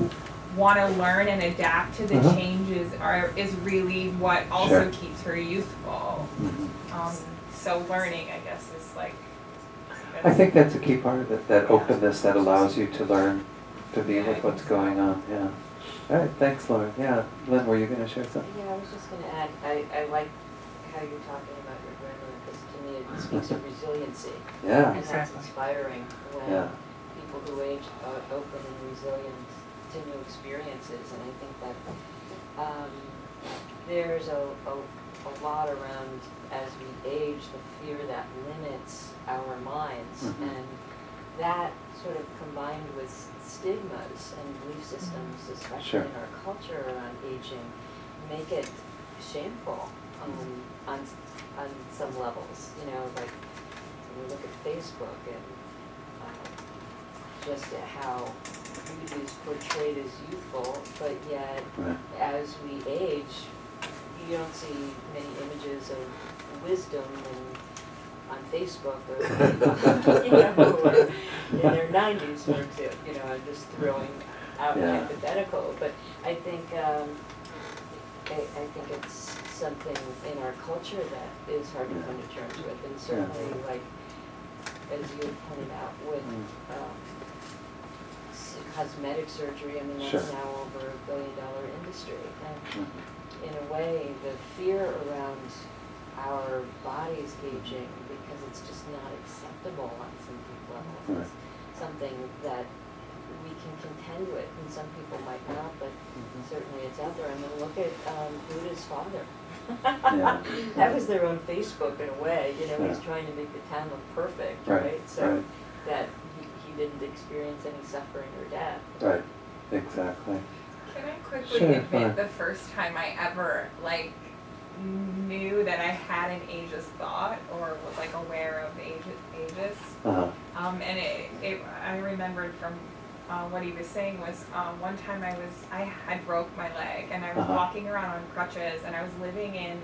want to learn and adapt to the Uh-huh. changes is really what also Sure. keeps her youthful. Mhm. So learning, I guess, is like. I think that's a key part of it, that openness that allows you to learn, to be with what's going on, yeah. All right, thanks, Lauren. Yeah, Lynn, were you gonna share something? Yeah, I was just gonna add, I like how you're talking about your grandmother, because to me it speaks of resiliency. Yeah, And that's inspiring when Yeah. people who age are open and resilient to new experiences. And I think that there's a lot around, as we age, the fear that limits our minds. Mhm. And that sort of combined with stigmas and belief systems, especially Sure. in our culture around aging, make it shameful on some levels. You know, like when we look at Facebook and just how youth is portrayed as youthful, but yet right, as we age, you don't see many images of wisdom on Facebook or you know, who are in their 90s, for example. You know, I'm just throwing out Yeah. hypothetical, but I think I think it's something in our culture that is hard to Yeah. come to terms with, and certainly, like as you had pointed out, with cosmetic surgery. I mean, that's Sure. now over $1 billion industry, and Mhm. in a way, the fear around our bodies aging, because it's just not acceptable on some people levels, is something that we can contend with, and some people might not, but certainly it's out there. I mean, look at Buddha's father. Yeah. That was their own Facebook in a way, you know, he's Yeah. trying to make the town look perfect, Right, right? So right. that he didn't experience any suffering or death. Right, exactly. Can I quickly Sure, admit fine. the first time I ever knew that I had an ageist thought or was like aware of ageist? Uh-huh. And I remembered from what he was saying was one time I had broke my leg and I was Uh-huh. walking around on crutches, and I was living in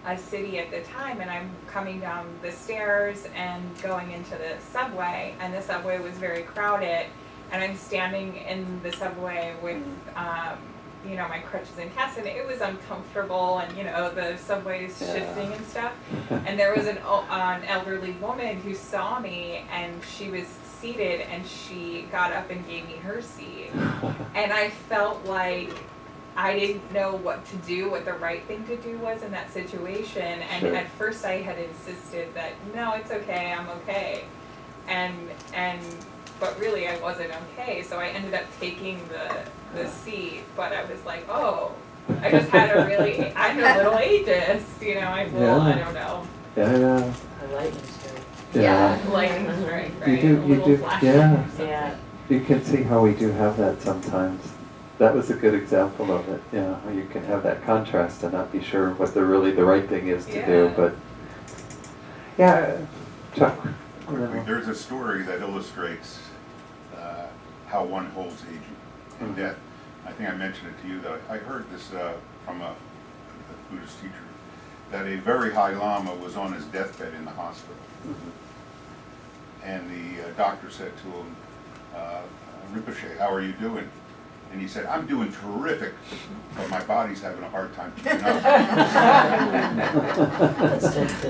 a city at the time, and I'm coming down the stairs and going into the subway, and the subway was very crowded, and I'm standing in the subway with you know, my crutches and casts, and it was uncomfortable, and you know, the subway's Yeah. shifting and stuff. And there was an elderly woman who saw me, and she was seated, and she got up and gave me her seat. And I felt like I didn't know what to do, what the right thing to do was in that situation. And Sure. at first I had insisted that, no, it's okay, I'm okay. But really I wasn't okay, so I ended up taking the seat, but I was like, oh, I just had I'm a little ageist, you know, I don't know. Yeah, A lightning strike. yeah. Lightning strike, right? You do, A you little do, flash yeah. or something. Yeah. You can see how we do have that sometimes. That was a good example of it, yeah, how you can have that contrast and not be sure what the right thing is to do, Yeah. but, yeah, Chuck. Quickly, there's a story that illustrates how one holds aging and death. I think I mentioned it to you, that I heard this from a Buddhist teacher, that a very high lama was on his deathbed in the hospital. And the doctor said to him, Rinpoche, how are you doing? And he said, I'm doing terrific, but my body's having a hard time keeping up.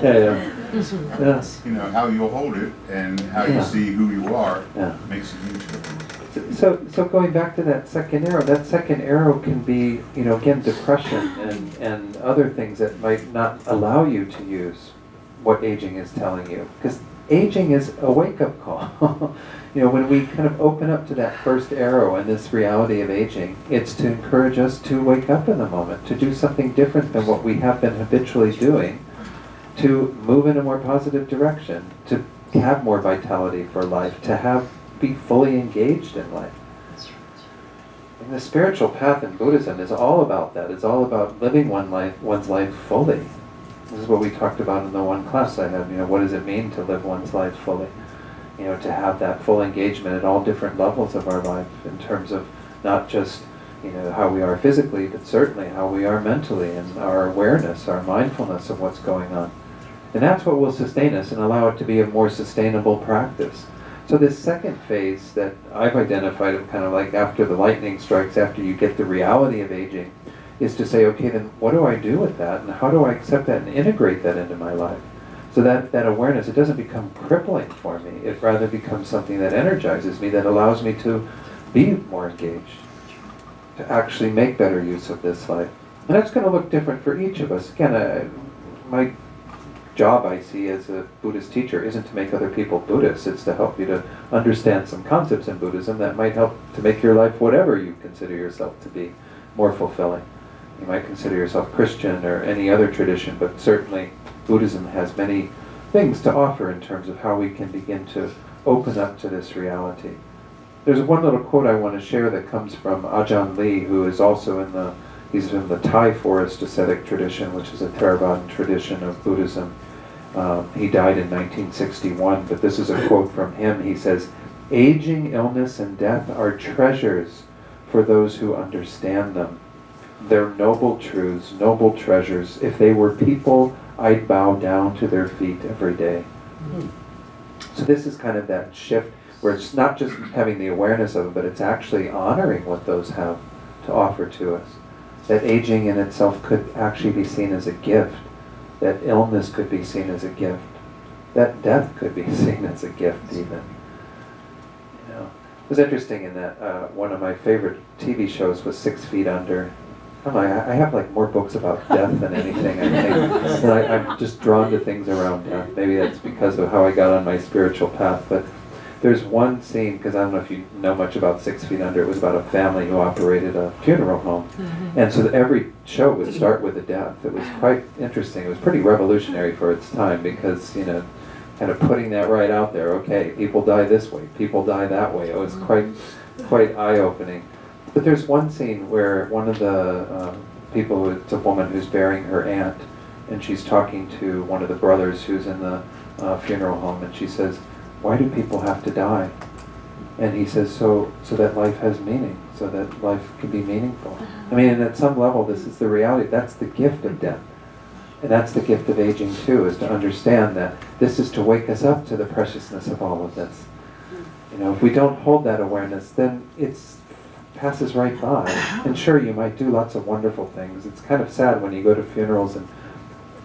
Yeah. You know, how you hold it and how you see who you are Yeah. makes a huge difference. So going back to that second arrow can be, you know, again, depression and other things that might not allow you to use what aging is telling you. Because aging is a wake-up call. You know, when we kind of open up to that first arrow and this reality of aging, it's to encourage us to wake up in the moment, to do something different than what we have been habitually doing, to move in a more positive direction, to have more vitality for life, to be fully engaged in life. And the spiritual path in Buddhism is all about that. It's all about living one's life fully. This is what we talked about in the one class I had. What does it mean to live one's life fully? To have that full engagement at all different levels of our life, in terms of not just how we are physically, but certainly how we are mentally, and our awareness, our mindfulness of what's going on. And that's what will sustain us and allow it to be a more sustainable practice. So this second phase that I've identified of kind of like after the lightning strikes, after you get the reality of aging, is to say, okay, then what do I do with that? And how do I accept that and integrate that into my life? So that awareness, it doesn't become crippling for me. It rather becomes something that energizes me, that allows me to be more engaged, to actually make better use of this life. And that's going to look different for each of us. Again, my job, I see as a Buddhist teacher, isn't to make other people Buddhists. It's to help you to understand some concepts in Buddhism that might help to make your life, whatever you consider yourself to be, more fulfilling. You might consider yourself Christian or any other tradition, but certainly Buddhism has many things to offer in terms of how we can begin to open up to this reality. There's one little quote I want to share that comes from Ajahn Lee, who is also he's in the Thai forest ascetic tradition, which is a Theravadan tradition of Buddhism. He died in 1961, but this is a quote from him. He says, "Aging, illness, and death are treasures for those who understand them. They're noble truths, noble treasures. If they were people, I'd bow down to their feet every day." So this is kind of that shift where it's not just having the awareness of it, but it's actually honoring what those have to offer to us. That aging in itself could actually be seen as a gift. That illness could be seen as a gift. That death could be seen as a gift even. It was interesting in that one of my favorite TV shows was 6 Feet Under. I have like more books about death than anything, I think. And I'm just drawn to things around death. Maybe that's because of how I got on my spiritual path. But there's one scene, because I don't know if you know much about 6 Feet Under, it was about a family who operated a funeral home. And so every show would start with a death. It was quite interesting. It was pretty revolutionary for its time because, kind of putting that right out there. Okay, people die this way, people die that way. It was quite eye-opening. But there's one scene where one of the people, it's a woman who's burying her aunt, and she's talking to one of the brothers who's in the funeral home, and she says, "Why do people have to die?" And he says, so that life has meaning, so that life can be meaningful. I mean, and at some level, this is the reality. That's the gift of death. And that's the gift of aging too, is to understand that this is to wake us up to the preciousness of all of this. If we don't hold that awareness, then it passes right by. And sure, you might do lots of wonderful things. It's kind of sad when you go to funerals and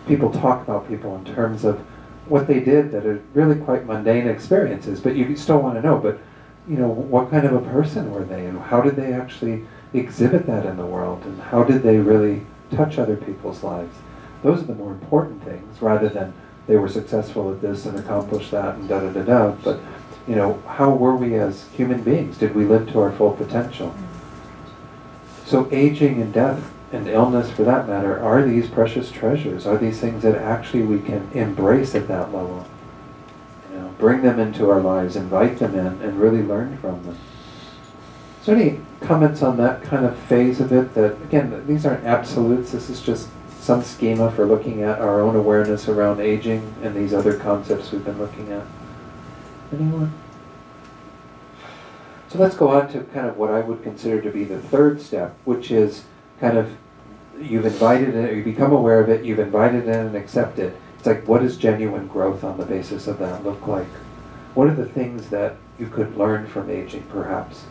people talk about people in terms of what they did that are really quite mundane experiences, but you still want to know, but what kind of a person were they, and how did they actually exhibit that in the world, and how did they really touch other people's lives? Those are the more important things, rather than they were successful at this and accomplished that and da-da-da-da, but how were we as human beings? Did we live to our full potential? So aging and death and illness, for that matter, are these precious treasures, are these things that actually we can embrace at that level. Bring them into our lives, invite them in, and really learn from them. Is there any comments on that kind of phase of it? That, again, these aren't absolutes, this is just some schema for looking at our own awareness around aging and these other concepts we've been looking at. Anyone? So let's go on to kind of what I would consider to be the third step, which is kind of, you've invited it, or you become aware of it, you've invited it and accept it. It's like, what does genuine growth on the basis of that look like? What are the things that you could learn from aging, perhaps?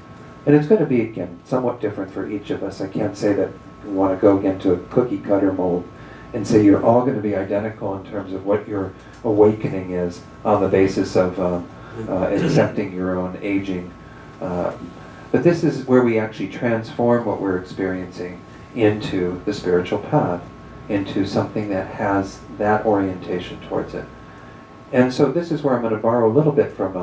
And it's going to be, again, somewhat different for each of us. I can't say that we want to go again to a cookie cutter mold and say you're all going to be identical in terms of what your awakening is on the basis of accepting your own aging. But this is where we actually transform what we're experiencing into the spiritual path, into something that has that orientation towards it. And so this is where I'm going to borrow a little bit from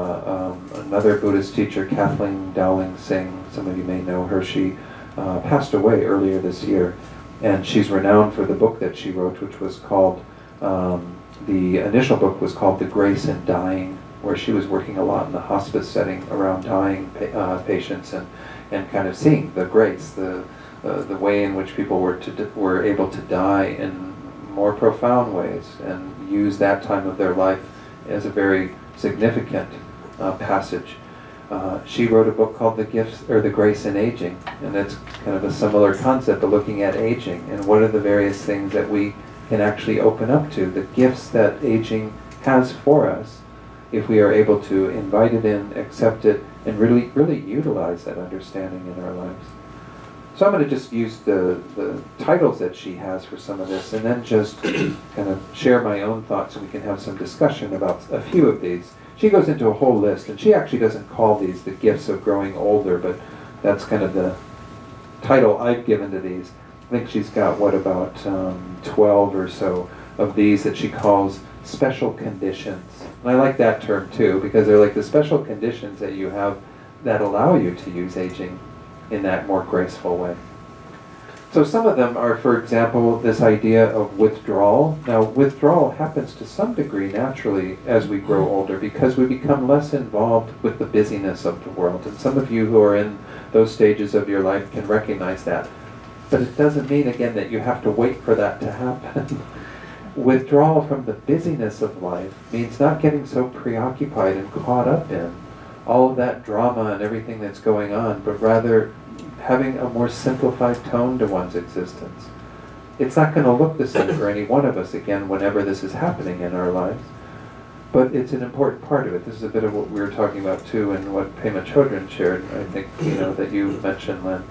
another Buddhist teacher, Kathleen Dowling Singh. Some of you may know her. She passed away earlier this year, and she's renowned for the book that she wrote, which was called, the initial book was called The Grace in Dying, where she was working a lot in the hospice setting around dying patients, and kind of seeing the grace, the way in which people were able to die in more profound ways and use that time of their life as a very significant passage. She wrote a book called The Gifts or The Grace in Aging, and it's kind of a similar concept of looking at aging and what are the various things that we can actually open up to, the gifts that aging has for us, if we are able to invite it in, accept it, and really utilize that understanding in our lives. So I'm going to just use the titles that she has for some of this, and then just kind of share my own thoughts so we can have some discussion about a few of these. She goes into a whole list, and she actually doesn't call these the gifts of growing older, but that's kind of the title I've given to these. I think she's got, about 12 or so of these that she calls special conditions. And I like that term too, because they're like the special conditions that you have that allow you to use aging in that more graceful way. So some of them are, for example, this idea of withdrawal. Now, withdrawal happens to some degree naturally as we grow older because we become less involved with the busyness of the world. And some of you who are in those stages of your life can recognize that. But it doesn't mean, again, that you have to wait for that to happen. Withdrawal from the busyness of life means not getting so preoccupied and caught up in all of that drama and everything that's going on, but rather having a more simplified tone to one's existence. It's not going to look the same for any one of us again whenever this is happening in our lives, but it's an important part of it. This is a bit of what we were talking about too, and what Pema Chodron shared, I think, that you mentioned, Lynn,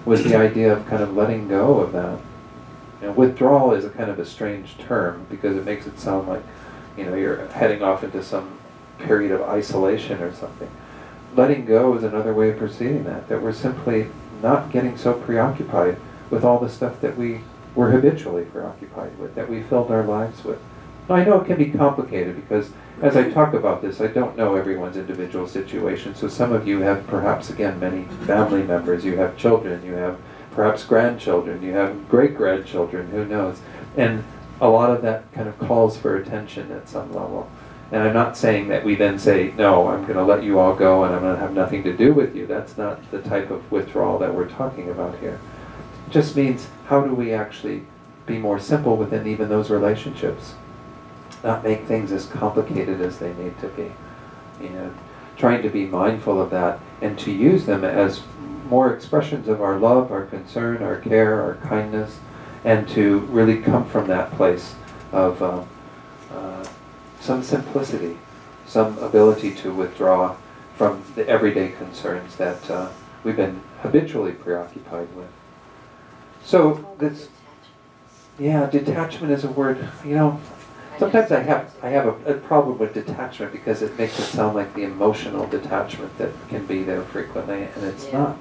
was the idea of kind of letting go of that. Withdrawal is a kind of a strange term because it makes it sound like, you're heading off into some period of isolation or something. Letting go is another way of perceiving that we're simply not getting so preoccupied with all the stuff that we were habitually preoccupied with, that we filled our lives with. Now, I know it can be complicated because as I talk about this, I don't know everyone's individual situation. So some of you have perhaps, again, many family members, you have children, you have perhaps grandchildren, you have great-grandchildren, who knows. And a lot of that kind of calls for attention at some level. And I'm not saying that we then say, no, I'm going to let you all go and I'm going to have nothing to do with you. That's not the type of withdrawal that we're talking about here. It just means, how do we actually be more simple within even those relationships? Not make things as complicated as they need to be. Trying to be mindful of that and to use them as more expressions of our love, our concern, our care, our kindness, and to really come from that place of some simplicity, some ability to withdraw from the everyday concerns that we've been habitually preoccupied with. So this, detachment is a word, sometimes I have a problem with detachment because it makes it sound like the emotional detachment that can be there frequently, and it's not.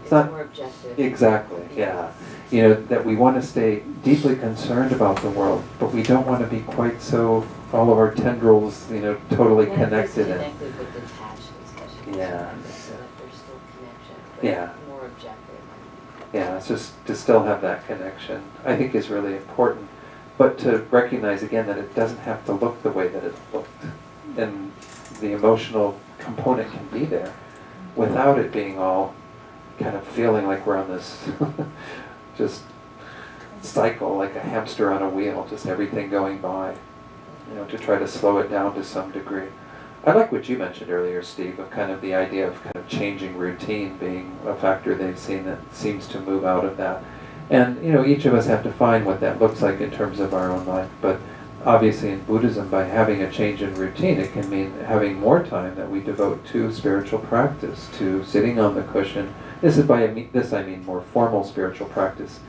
It's not more objective. Exactly, yeah. That we want to stay deeply concerned about the world, but we don't want to be quite so, all of our tendrils, totally connected. Connected but detached, especially. Yeah. So that there's still connection, but Yeah. more objective. Yeah, it's just to still have that connection, I think is really important. But to recognize again that it doesn't have to look the way that it looked. And the emotional component can be there without it being all kind of feeling like we're on this just cycle, like a hamster on a wheel, just everything going by, to try to slow it down to some degree. I like what you mentioned earlier, Steve, of kind of the idea of kind of changing routine being a factor they've seen that seems to move out of that. And, each of us have to find what that looks like in terms of our own life. But obviously in Buddhism, by having a change in routine, it can mean having more time that we devote to spiritual practice, to sitting on the cushion. I mean more formal spiritual practice.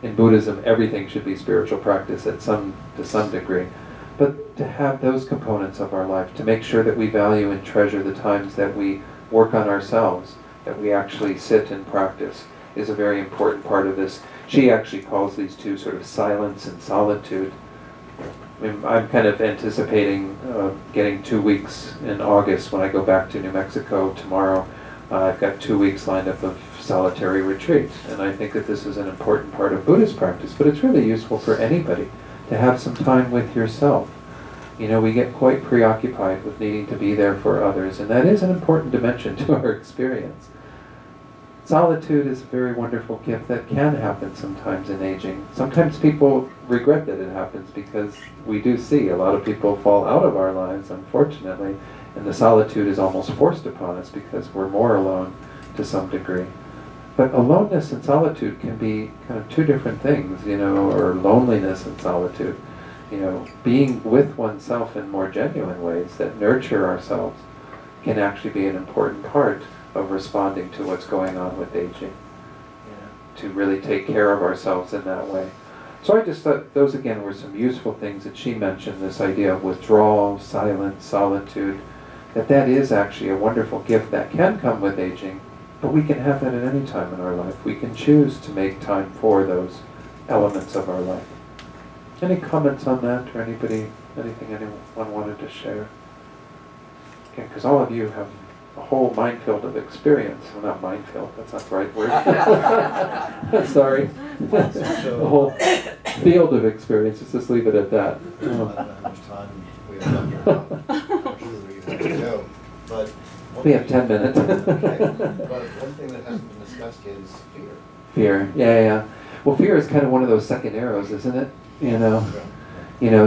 In Buddhism, everything should be spiritual practice to some degree. But to have those components of our life, to make sure that we value and treasure the times that we work on ourselves, that we actually sit and practice, is a very important part of this. She actually calls these two sort of silence and solitude. I'm kind of anticipating getting 2 weeks in August when I go back to New Mexico tomorrow. I've got 2 weeks lined up of solitary retreat, and I think that this is an important part of Buddhist practice, but it's really useful for anybody to have some time with yourself. We get quite preoccupied with needing to be there for others, and that is an important dimension to our experience. Solitude is a very wonderful gift that can happen sometimes in aging. Sometimes people regret that it happens because we do see a lot of people fall out of our lives, unfortunately, and the solitude is almost forced upon us because we're more alone to some degree. But aloneness and solitude can be kind of two different things, or loneliness and solitude. Being with oneself in more genuine ways that nurture ourselves can actually be an important part of responding to what's going on with aging. To really take care of ourselves in that way. So I just thought those again were some useful things that she mentioned, this idea of withdrawal, silence, solitude, that is actually a wonderful gift that can come with aging, but we can have that at any time in our life. We can choose to make time for those elements of our life. Any comments on that, or anything anyone wanted to share? Okay, because all of you have a whole minefield of experience. Well, not minefield, that's not the right word. Sorry. A whole field of experience, let's just leave it at that. I don't know how much time we have left or how sure we have to go, but. We have 10 minutes. Okay, but one thing that hasn't been discussed yet is fear. Fear, yeah. Well, fear is kind of one of those second arrows, isn't it?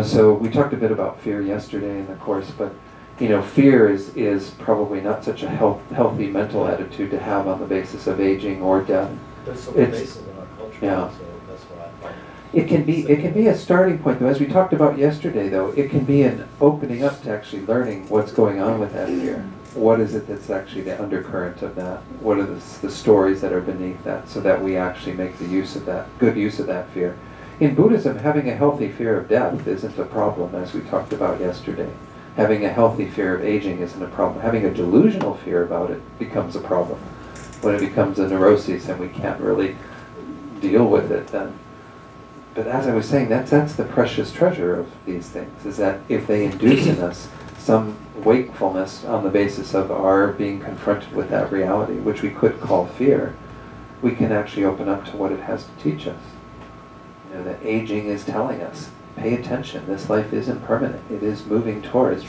So we talked a bit about fear yesterday in the course, but fear is probably not such a healthy mental attitude to have on the basis of aging or death. But it's so pervasive in our culture, Yeah. so that's what I thought. It can be a starting point, though. As we talked about yesterday, though, it can be an opening up to actually learning what's going on with that fear. What is it that's actually the undercurrent of that? What are the stories that are beneath that, so that we actually make good use of that fear. In Buddhism, having a healthy fear of death isn't a problem, as we talked about yesterday. Having a healthy fear of aging isn't a problem. Having a delusional fear about it becomes a problem. When it becomes a neuroses and we can't really deal with it then. But as I was saying, that's the precious treasure of these things, is that if they induce in us some wakefulness on the basis of our being confronted with that reality, which we could call fear, we can actually open up to what it has to teach us. That aging is telling us, pay attention, this life isn't permanent. It is moving towards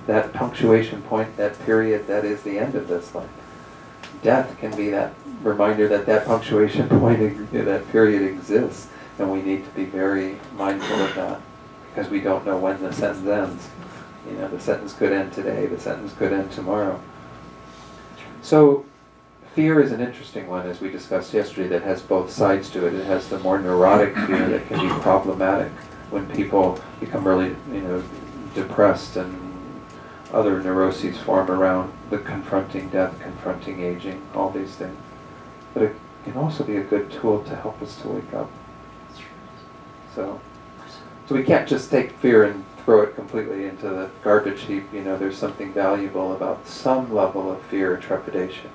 that punctuation point, that period that is the end of this life. Death can be that reminder that punctuation point, that period exists, and we need to be very mindful of that, because we don't know when the sentence ends. The sentence could end today, the sentence could end tomorrow. So, fear is an interesting one, as we discussed yesterday, that has both sides to it. It has the more neurotic fear that can be problematic when people become really, depressed and other neuroses form around the confronting death, confronting aging, all these things. But it can also be a good tool to help us to wake up. So we can't just take fear and throw it completely into the garbage heap. There's something valuable about some level of fear or trepidation.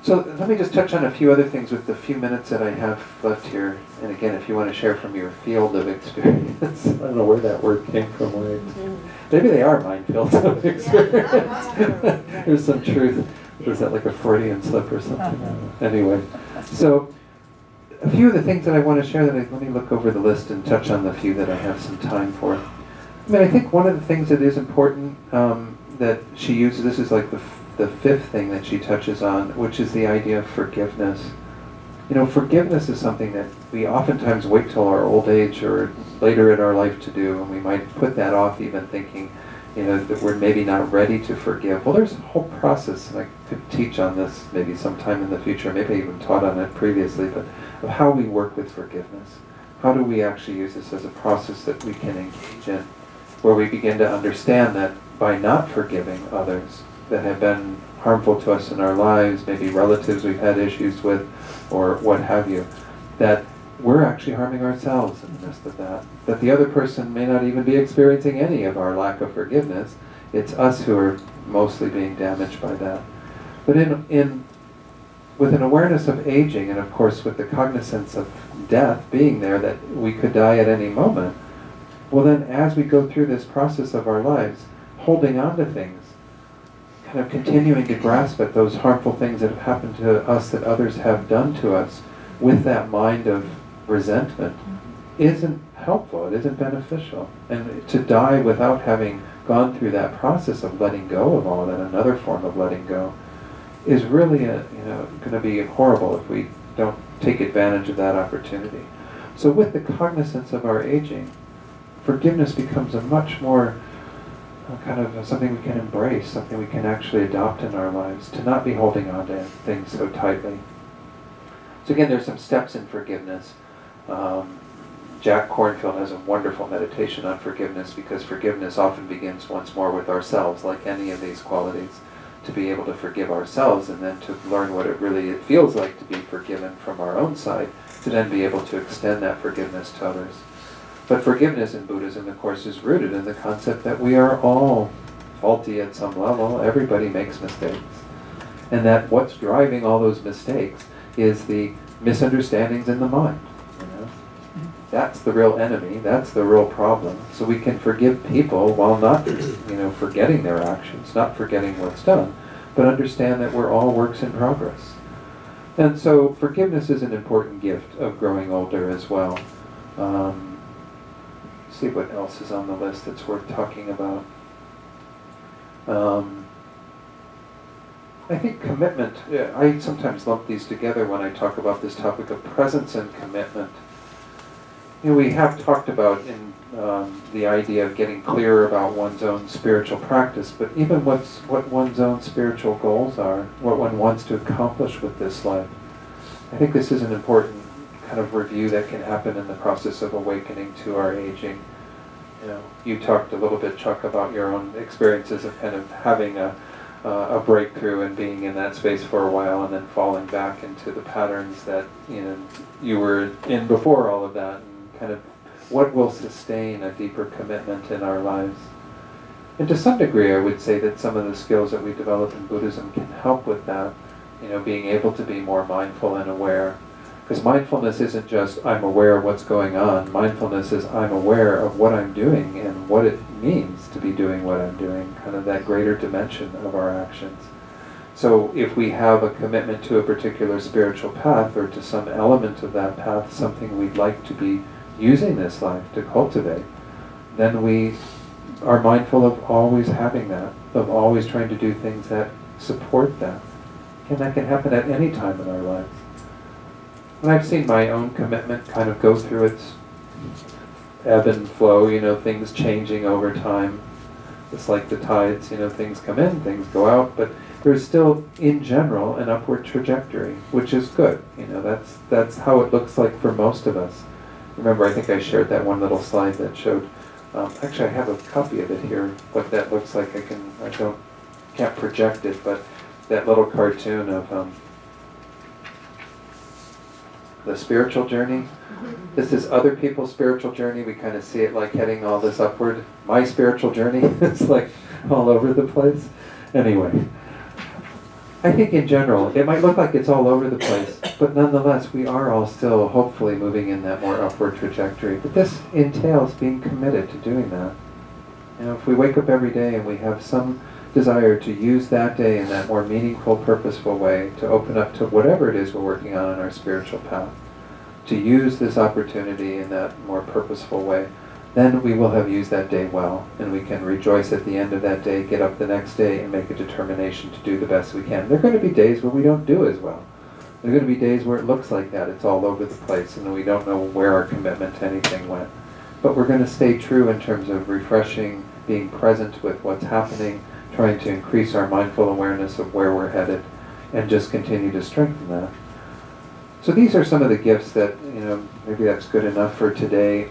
So let me just touch on a few other things with the few minutes that I have left here. And again, if you want to share from your field of experience, I don't know where that word came from. Maybe they are minefields of experience. There's some truth. Was that like a Freudian slip or something? Anyway, so a few of the things that I want to share, let me look over the list and touch on the few that I have some time for. I think one of the things that is important that she uses, this is like the fifth thing that she touches on, which is the idea of forgiveness. Forgiveness is something that we oftentimes wait till our old age or later in our life to do, and we might put that off even thinking, that we're maybe not ready to forgive. Well, there's a whole process, and I could teach on this maybe sometime in the future, maybe I even taught on it previously, but of how we work with forgiveness. How do we actually use this as a process that we can engage in, where we begin to understand that by not forgiving others that have been harmful to us in our lives, maybe relatives we've had issues with, or what have you, that we're actually harming ourselves in the midst of that. That the other person may not even be experiencing any of our lack of forgiveness. It's us who are mostly being damaged by that. But with an awareness of aging, and of course with the cognizance of death being there, that we could die at any moment, well then as we go through this process of our lives, holding on to things, kind of continuing to grasp at those harmful things that have happened to us that others have done to us with that mind of resentment isn't helpful, it isn't beneficial. And to die without having gone through that process of letting go of all that, another form of letting go, is really going to be horrible if we don't take advantage of that opportunity. So with the cognizance of our aging, forgiveness becomes a much more kind of something we can embrace, something we can actually adopt in our lives, to not be holding on to things so tightly. So again, there's some steps in forgiveness. Jack Kornfield has a wonderful meditation on forgiveness, because forgiveness often begins once more with ourselves, like any of these qualities. To be able to forgive ourselves, and then to learn what it feels like to be forgiven from our own side, to then be able to extend that forgiveness to others. But forgiveness in Buddhism, of course, is rooted in the concept that we are all faulty at some level. Everybody makes mistakes. And that what's driving all those mistakes is the misunderstandings in the mind. That's the real enemy. That's the real problem. So we can forgive people while not, forgetting their actions, not forgetting what's done, but understand that we're all works in progress. And so forgiveness is an important gift of growing older as well. See what else is on the list that's worth talking about. I think commitment, I sometimes lump these together when I talk about this topic of presence and commitment. We have talked about in the idea of getting clearer about one's own spiritual practice, but even what one's own spiritual goals are, what one wants to accomplish with this life. I think this is an important kind of review that can happen in the process of awakening to our aging. You talked a little bit, Chuck, about your own experiences of kind of having a breakthrough and being in that space for a while, and then falling back into the patterns that you were in before all of that, and kind of what will sustain a deeper commitment in our lives. And to some degree, I would say that some of the skills that we develop in Buddhism can help with that. Being able to be more mindful and aware. Because mindfulness isn't just, I'm aware of what's going on. Mindfulness is, I'm aware of what I'm doing and what it means to be doing what I'm doing, kind of that greater dimension of our actions. So if we have a commitment to a particular spiritual path, or to some element of that path, something we'd like to be using this life to cultivate, then we are mindful of always having that, of always trying to do things that support that. And that can happen at any time in our lives. And I've seen my own commitment kind of go through its ebb and flow, things changing over time. It's like the tides, things come in, things go out, but there's still, in general, an upward trajectory, which is good. That's how it looks like for most of us. Remember, I think I shared that one little slide that showed, actually I have a copy of it here, what that looks like. Can't project it, but that little cartoon of the spiritual journey. This is other people's spiritual journey. We kind of see it like heading all this upward. My spiritual journey is like all over the place. Anyway, I think in general, it might look like it's all over the place, but nonetheless, we are all still hopefully moving in that more upward trajectory. But this entails being committed to doing that. If we wake up every day and we have some desire to use that day in that more meaningful, purposeful way, to open up to whatever it is we're working on in our spiritual path, to use this opportunity in that more purposeful way, then we will have used that day well, and we can rejoice at the end of that day, get up the next day, and make a determination to do the best we can. There are going to be days where we don't do as well. There are going to be days where it looks like that, it's all over the place, and we don't know where our commitment to anything went. But we're going to stay true in terms of refreshing, being present with what's happening, trying to increase our mindful awareness of where we're headed, and just continue to strengthen that. So these are some of the gifts that, maybe that's good enough for today.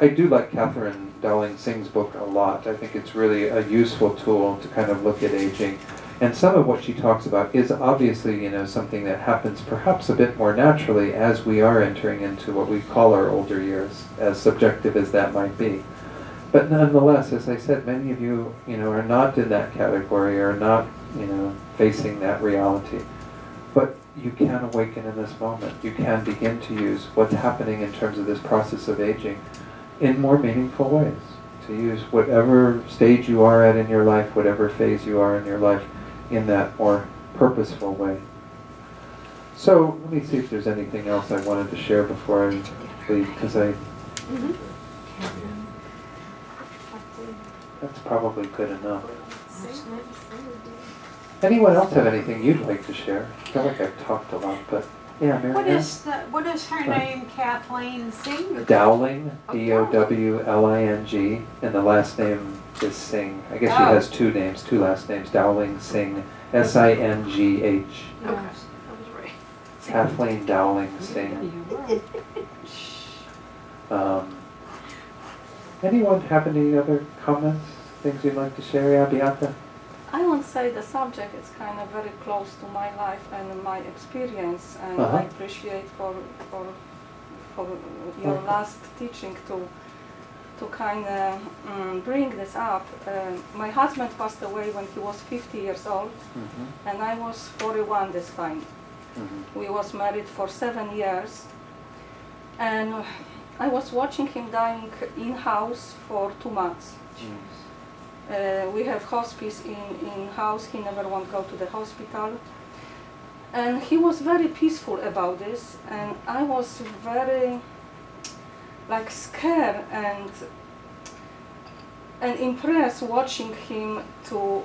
I do like Catherine Dowling Singh's book a lot. I think it's really a useful tool to kind of look at aging. And some of what she talks about is obviously, something that happens perhaps a bit more naturally as we are entering into what we call our older years, as subjective as that might be. But nonetheless, as I said, many of you, are not in that category, or not, facing that reality. But you can awaken in this moment. You can begin to use what's happening in terms of this process of aging in more meaningful ways. To use whatever stage you are at in your life, whatever phase you are in your life, in that more purposeful way. So let me see if there's anything else I wanted to share before I leave, because that's probably good enough. Anyone else have anything you'd like to share? I feel like I've talked a lot, but yeah, Mary What Ann? what is her name, Kathleen Singh? Dowling, Oh, Dowling, and the last name is Singh. I guess she Oh. has two names, two last names, Dowling Singh, Singh. Yes, I was right. Kathleen Dowling yeah, Singh. you were. Anyone have any other comments, things you'd like to share? Yeah, Beata? I won't say the subject is kind of very close to my life and my experience, and Uh-huh. I appreciate for your Okay. last teaching to kind of bring this up. My husband passed away when he was 50 years old, Mm-hmm. and I was 41 this time. Mm-hmm. We was married for 7 years, and I was watching him dying in house for 2 months. We have hospice in house. He never want to go to the hospital, and he was very peaceful about this, and I was very like scared and impressed watching him to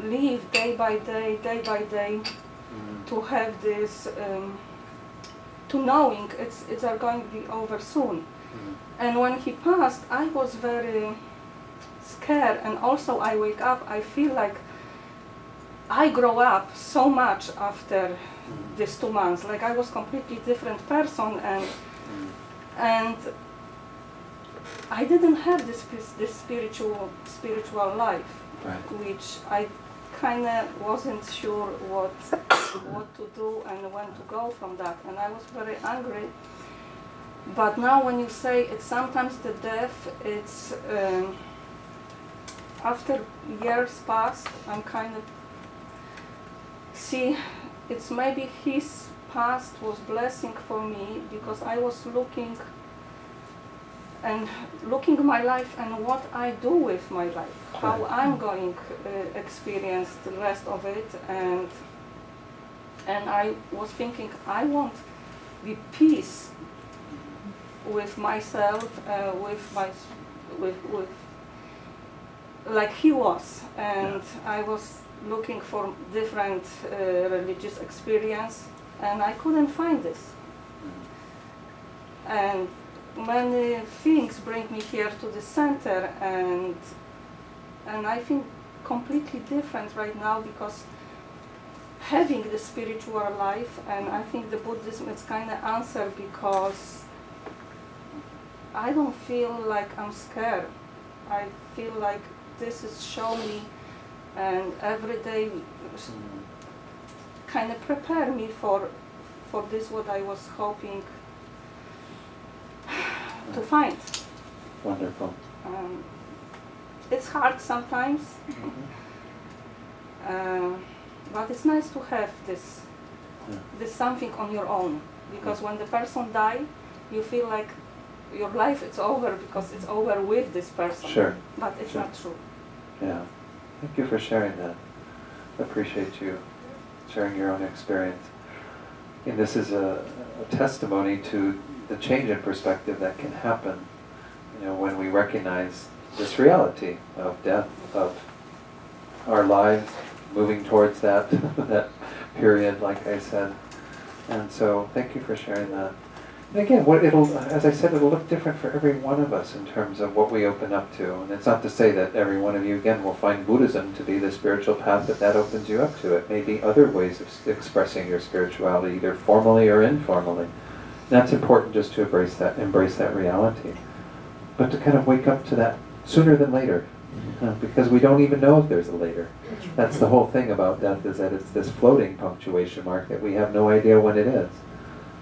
live day by day, to have this to knowing it's are going to be over soon. And when he passed, I was very scared, and also I wake up, I feel like I grow up so much after these 2 months. Like I was completely different person, and I didn't have this spiritual life, Right. which I kind of wasn't sure what to do and when to go from that, and I was very angry. But now when you say it's sometimes the death, it's after years passed, I'm kind of see it's maybe his past was blessing for me, because I was looking my life and what I do with my life, how Right. I'm going experience the rest of it, and I was thinking I want be peace with myself, with like he was, and I was looking for different religious experience, and I couldn't find this. And many things bring me here to the center, and I think completely different right now, because having the spiritual life, and I think the Buddhism is kind of answer, because I don't feel like I'm scared. I feel like this is show me, and every day kind of prepare me for this what I was hoping to find. Wonderful. It's hard sometimes, but it's nice to have this something on your own, because when the person die, you feel like your life is over, because it's over with this person. Sure. But it's Sure. not true. Yeah. Thank you for sharing that. Appreciate you sharing your own experience. And this is a testimony to the change in perspective that can happen, when we recognize this reality of death, of our lives moving towards that that period, like I said. And so, thank you for sharing that. And again, as I said, it'll look different for every one of us in terms of what we open up to. And it's not to say that every one of you, again, will find Buddhism to be the spiritual path that opens you up to. It may be other ways of expressing your spirituality, either formally or informally. And that's important, just to embrace that reality. But to kind of wake up to that sooner than later, because we don't even know if there's a later. That's the whole thing about death, is that it's this floating punctuation mark that we have no idea when it is.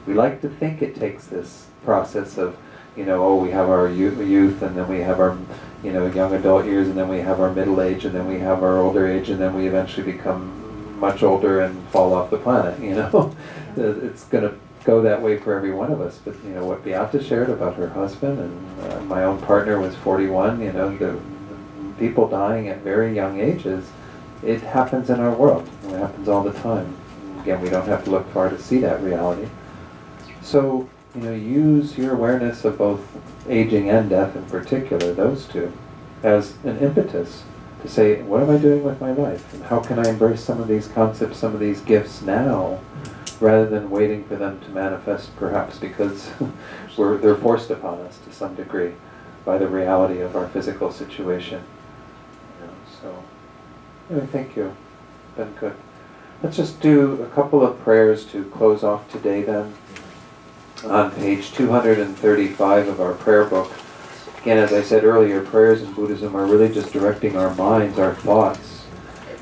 We like to think it takes this process of, we have our youth, and then we have our, young adult years, and then we have our middle age, and then we have our older age, and then we eventually become much older and fall off the planet, It's going to go that way for every one of us. But, what Beata shared about her husband, and my own partner was 41, the people dying at very young ages, it happens in our world. It happens all the time. Again, we don't have to look far to see that reality. So, use your awareness of both aging and death in particular, those two, as an impetus to say, what am I doing with my life? And how can I embrace some of these concepts, some of these gifts now, rather than waiting for them to manifest, perhaps because they're forced upon us to some degree by the reality of our physical situation. You know, so, anyway, thank you. Been good. Let's just do a couple of prayers to close off today then. On page 235 of our prayer book. Again, as I said earlier, prayers in Buddhism are really just directing our minds, our thoughts.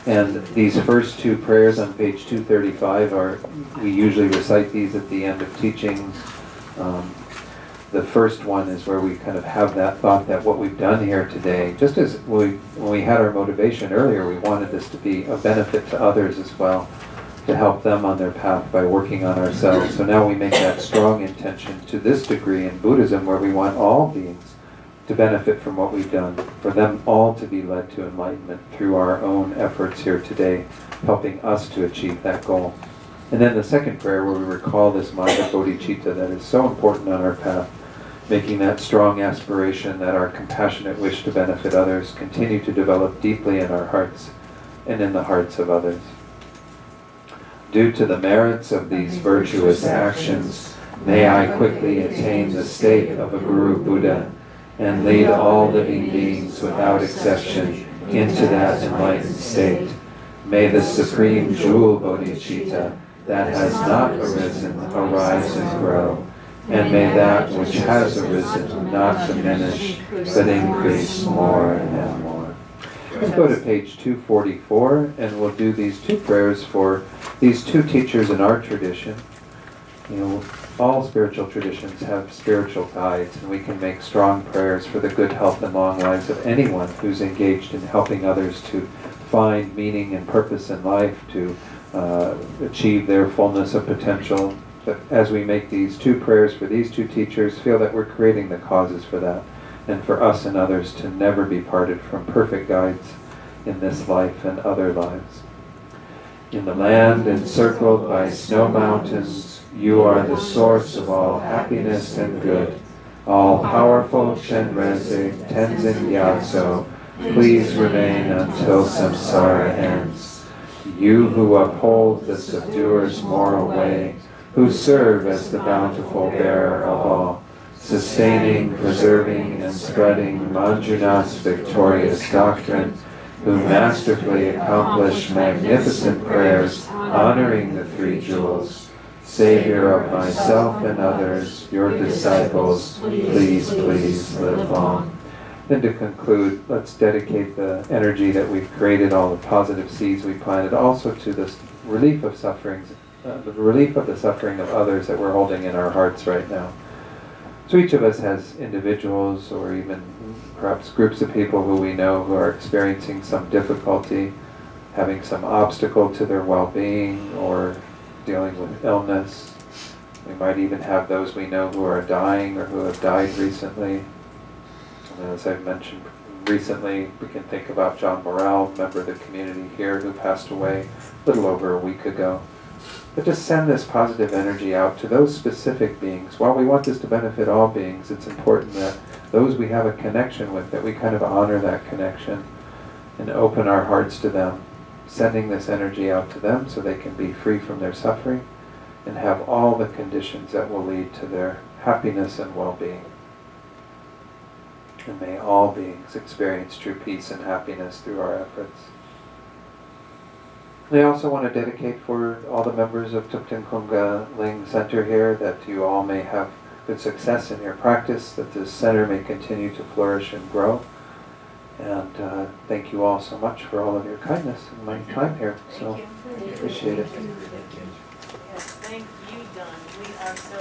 And these first two prayers on page 235 we usually recite these at the end of teachings. The first one is where we kind of have that thought that what we've done here today, just as when we had our motivation earlier, we wanted this to be a benefit to others as well, to help them on their path by working on ourselves. So now we make that strong intention to this degree in Buddhism, where we want all beings to benefit from what we've done, for them all to be led to enlightenment through our own efforts here today, helping us to achieve that goal. And then the second prayer, where we recall this mind of bodhicitta that is so important on our path, making that strong aspiration that our compassionate wish to benefit others continue to develop deeply in our hearts and in the hearts of others. Due to the merits of these virtuous actions, may I quickly attain the state of a Guru Buddha and lead all living beings without exception into that enlightened state. May the supreme jewel bodhicitta that has not arisen arise and grow, and may that which has arisen not diminish but increase more and more. Let's go to page 244, and we'll do these two prayers for these two teachers in our tradition. You know, all spiritual traditions have spiritual guides, and we can make strong prayers for the good health and long lives of anyone who's engaged in helping others to find meaning and purpose in life, to achieve their fullness of potential. But as we make these two prayers for these two teachers, feel that we're creating the causes for that, and for us and others to never be parted from perfect guides in this life and other lives. In the land encircled by snow mountains, you are the source of all happiness and good. All-powerful Chenrezig Tenzin Gyatso, please remain until samsara ends. You who uphold the subduer's moral way, who serve as the bountiful bearer of all, sustaining, preserving, and spreading Manjunath's victorious doctrine, who masterfully accomplish magnificent prayers honoring the three jewels, Savior of myself and others, your disciples, please, please live long. Then to conclude, let's dedicate the energy that we've created, all the positive seeds we planted, also to this relief of sufferings, the relief of the suffering of others that we're holding in our hearts right now. So each of us has individuals or even perhaps groups of people who we know who are experiencing some difficulty, having some obstacle to their well-being, or dealing with illness. We might even have those we know who are dying or who have died recently. And as I've mentioned recently, we can think about John Morrell, member of the community here, who passed away a little over a week ago. But just send this positive energy out to those specific beings. While we want this to benefit all beings, it's important that those we have a connection with, that we kind of honor that connection and open our hearts to them, sending this energy out to them so they can be free from their suffering and have all the conditions that will lead to their happiness and well-being. And may all beings experience true peace and happiness through our efforts. I also want to dedicate for all the members of Thupten Khunga Ling Center here, that you all may have good success in your practice, that this center may continue to flourish and grow. And thank you all so much for all of your kindness and my time here. So appreciate it. Yes, thank you, Don. We are so